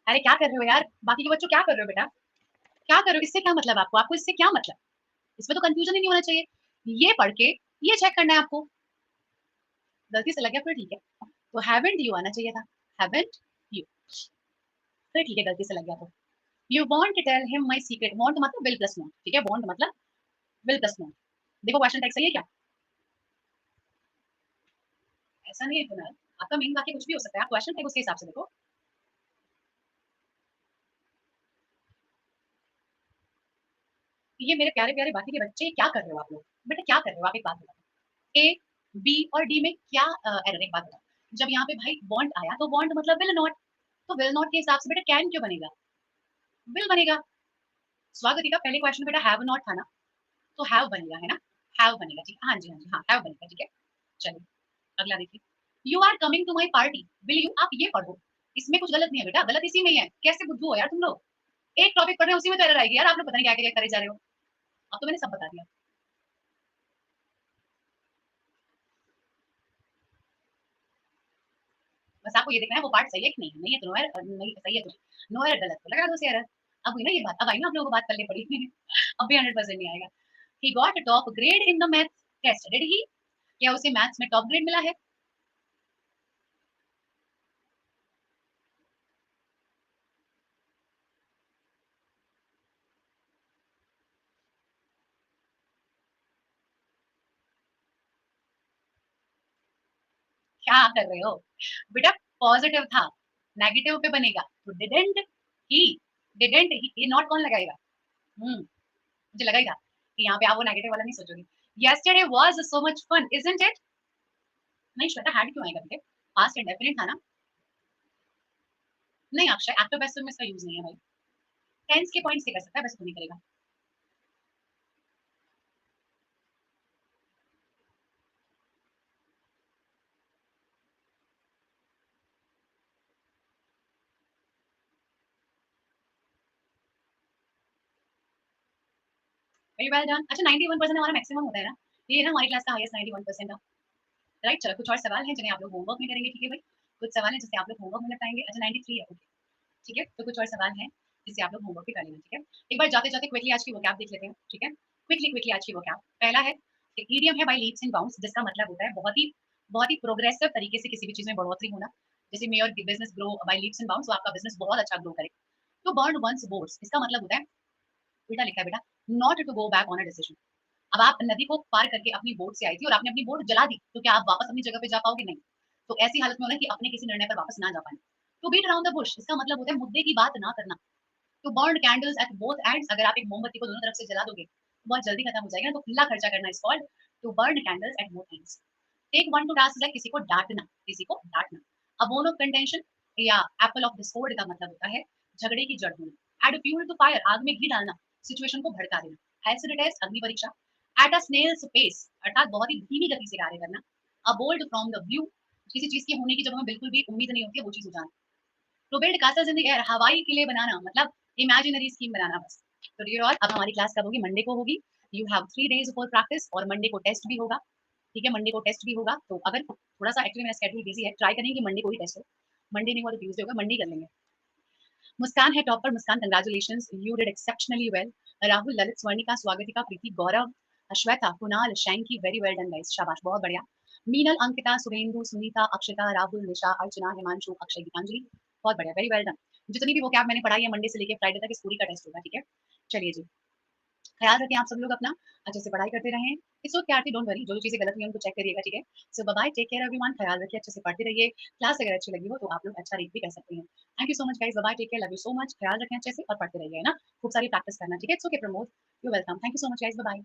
अरे क्या कर रहे हो यार, बाकी के बच्चों क्या कर रहे हो बेटा, क्या कर रहे हो, इससे क्या मतलब आपको, आपको इससे क्या मतलब, इसमें तो कंफ्यूजन ही नहीं होना चाहिए। ये पढ़ के ये चेक करना है आपको, गलती से लग गया फिर ठीक है, तो हैवंट यू आना चाहिए था, हैवंट यू, फिर ठीक है गलती से लग गया तो। You want to tell him my secret, won't मतलब विल प्लस नॉट, ठीक है, वांट मतलब विल प्लस नॉट। देखो क्वेश्चन टैग सही है क्या, ऐसा नहीं है कुनाल, आपका मेन वाक्य कुछ भी हो सकता है, आप क्वेश्चन टैग उसके हिसाब से देखो। ये मेरे प्यारे प्यारे बाकी के बच्चे क्या कर रहे हो आप लोग, बेटा क्या कर रहे हो आप, एक बात बताओ, ए बी और डी में क्या एरर, एक बात बताओ, जब यहाँ पे भाई वांट आया तो वांट मतलब विल नॉट, तो विल नॉट के हिसाब से बेटा कैन क्यों बनेगा, विल बनेगा। स्वागत का पहले क्वेश्चन बेटा हैव नॉट था ना, तो हैव बनेगा है ना, हैव बनेगा, ठीक है, हाँ जी हाँ जी हाँ हैव बनेगा, ठीक है। चलिए अगला देखिए, you are coming to my party will you, आप ये पढ़ो, इसमें कुछ गलत नहीं है बेटा, गलत इसी में ही है, कैसे बुद्धू हो यार तुम लोग, एक टॉपिक पढ़ रहे हो उसी में तो एरर आएगी यार, आप लोग पता नहीं क्या क्या करे जा रहे हो, अब तो मैंने सब बता दिया। बस आपको ये देखना है वो पार्ट सही है कि नहीं, नहीं है तो नो एरर, नहीं सही है तो नो एरर, गलत तो लगा दो उसे एरर। अब हुई ना ये बात, अब आई ना आप लोगों को बात करनी पड़ी अब भी 100% नहीं आएगा। He got a top grade in the math test, did he, क्या उसे मैथ्स में टॉप ग्रेड मिला है, क्या कर रहे हो बेटा, पॉजिटिव था, नेगेटिव पे बनेगा तो didn't he, didn't he not कौन लगाएगा, मुझे लगा ही था कि यहाँ पे आप वो नेगेटिव वाला नहीं सोचोगे। yesterday was so much fun isn't it, नहीं श्वेता हैड क्यों आएगा बेटे, पास्ट इंडेफिनिट था ना, नहीं अक्षय एक्टिव पैसिव में इसका यूज नहीं है भाई, टेंस के पॉइंट से कर सकता है वैसे तो नहीं करेगा। वेरी वेल डन, अच्छा 91% हमारा मैक्सिमम होता है ना, ये ना हमारी क्लास का हाईएस्ट 91% था, राइट। चलो कुछ और सवाल हैं जिन्हें आप लोग होमवर्क में करेंगे, ठीक है भाई, कुछ सवाल हैं जिसे आप लोग होमवर्क में निपटाएंगे, अच्छा 93 है, ओके ठीक है, तो कुछ और सवाल हैं जिसे आप लोग होमवर्क भी कर लेना, ठीक है। एक बार जाते जाते क्विकली आज की वोकैब देख लेते हैं, ठीक है, क्विकली क्विकली आज की वोकैब, पहला है ईडियम है बाय लीप्स एंड बाउंड्स, जिसका मतलब होता है बहुत ही प्रोग्रेसिव तरीके से किसी भी चीज में बढ़ोतरी होना, जैसे मे your business grow by leaps and bounds, तो आपका बिजनेस बहुत अच्छा ग्रो करे। तो बर्न वंस बोर्ड्स, इसका मतलब होता है, उल्टा लिखा है बेटा, not to go back on a decision. अब आप नदी को पार करके अपनी बोट से आई थी और आपने अपनी बोट जला दी, तो क्या आप वापस अपनी जगह पे जा पाओगे, नहीं, तो ऐसी हालत में होना कि अपने किसी निर्णय पर वापस ना जा पाए। To beat around the bush, इसका मतलब होता है मुद्दे की बात ना करना। To burn candles at both ends, अगर आप एक मोमबत्ती को दोनों तरफ से जला दोगे तो बहुत जल्दी खत्म हो जाएगा, तो खुला खर्चा करना is called to burn candles at both ends. Take one to task, किसी को डांटना, किसी को डांटना। अ बोन ऑफ कंटेंशन या एप्पल ऑफ डिस्कॉर्ड का मतलब होता है झगड़े की जड़ होना। एड फ्यूल टू फायर, आग में घी डालना, सिचुएशन को भड़का देना। एसिड टेस्ट, अग्नि परीक्षा। एट अ स्नेल्स पेस, अर्थात बहुत ही धीमी गति से कार्य करना। अ बोल्ड फ्रॉम द व्यू, किसी चीज के होने की जब हमें बिल्कुल भी उम्मीद नहीं होती है वो चीज हो जाना। To build castles in the air, हवाई किले बनाना, मतलब इमेजिनरी स्कीम बनाना बस। तो डियर ऑल, अब हमारी क्लास कब होगी, मंडे को होगी। You have 3 days for practice, और मंडे को टेस्ट भी होगा, ठीक है, मंडे को टेस्ट भी होगा, तो अगर थोड़ा सा एक्चुअली मेरा स्केड्यूल बिजी है, ट्राई करेंगे कि मंडे को ही टेस्ट हो, मंडे नहीं हुआ तो ट्यूसडे होगा, मंडे कर लेंगे। मुस्कान है topper, Muskan congratulation, you did exceptionally well. Rahul, Lalit, Swarnika, Swagatika, Preeti, Gaurav, Ashweta, Kunal, Shanky, very well done guys, शाबाश बहुत बढ़िया। मीनल, अंकिता, सुरेंदु, सुनीता, अक्षता, राहुल, निशा, अर्चना, हिमांशु, अक्षय, गीतांजलि, बहुत बढ़िया, वेरी वेल डन। जितनी भी वो कैब मैंने पढ़ाई है मंडे से लेकर फ्राइडे तक इस पूरी का टेस्ट होगा, ठीक है। चलिए जी, ख्याल रखें आप सब लोग अपना, अच्छे से पढ़ाई करते रहें। It's okay Aarti, don't worry, जो जो चीजें गलत हुई हैं उनको चेक करिएगा, ठीक है। So bye bye, take care everyone, ख्याल रखिए, अच्छे से पढ़ते रहिए। क्लास अगर अच्छी लगी हो तो आप लोग अच्छा रेट भी कर सकते हैं। Thank you so much guys, bye bye, take care, love you so much, ख्याल रखें अच्छे से और पढ़ते रहिए, है ना, खूब सारी प्रैक्टिस करना, ठीक है। It's okay Pramod, you welcome, thank you so much guys, bye bye.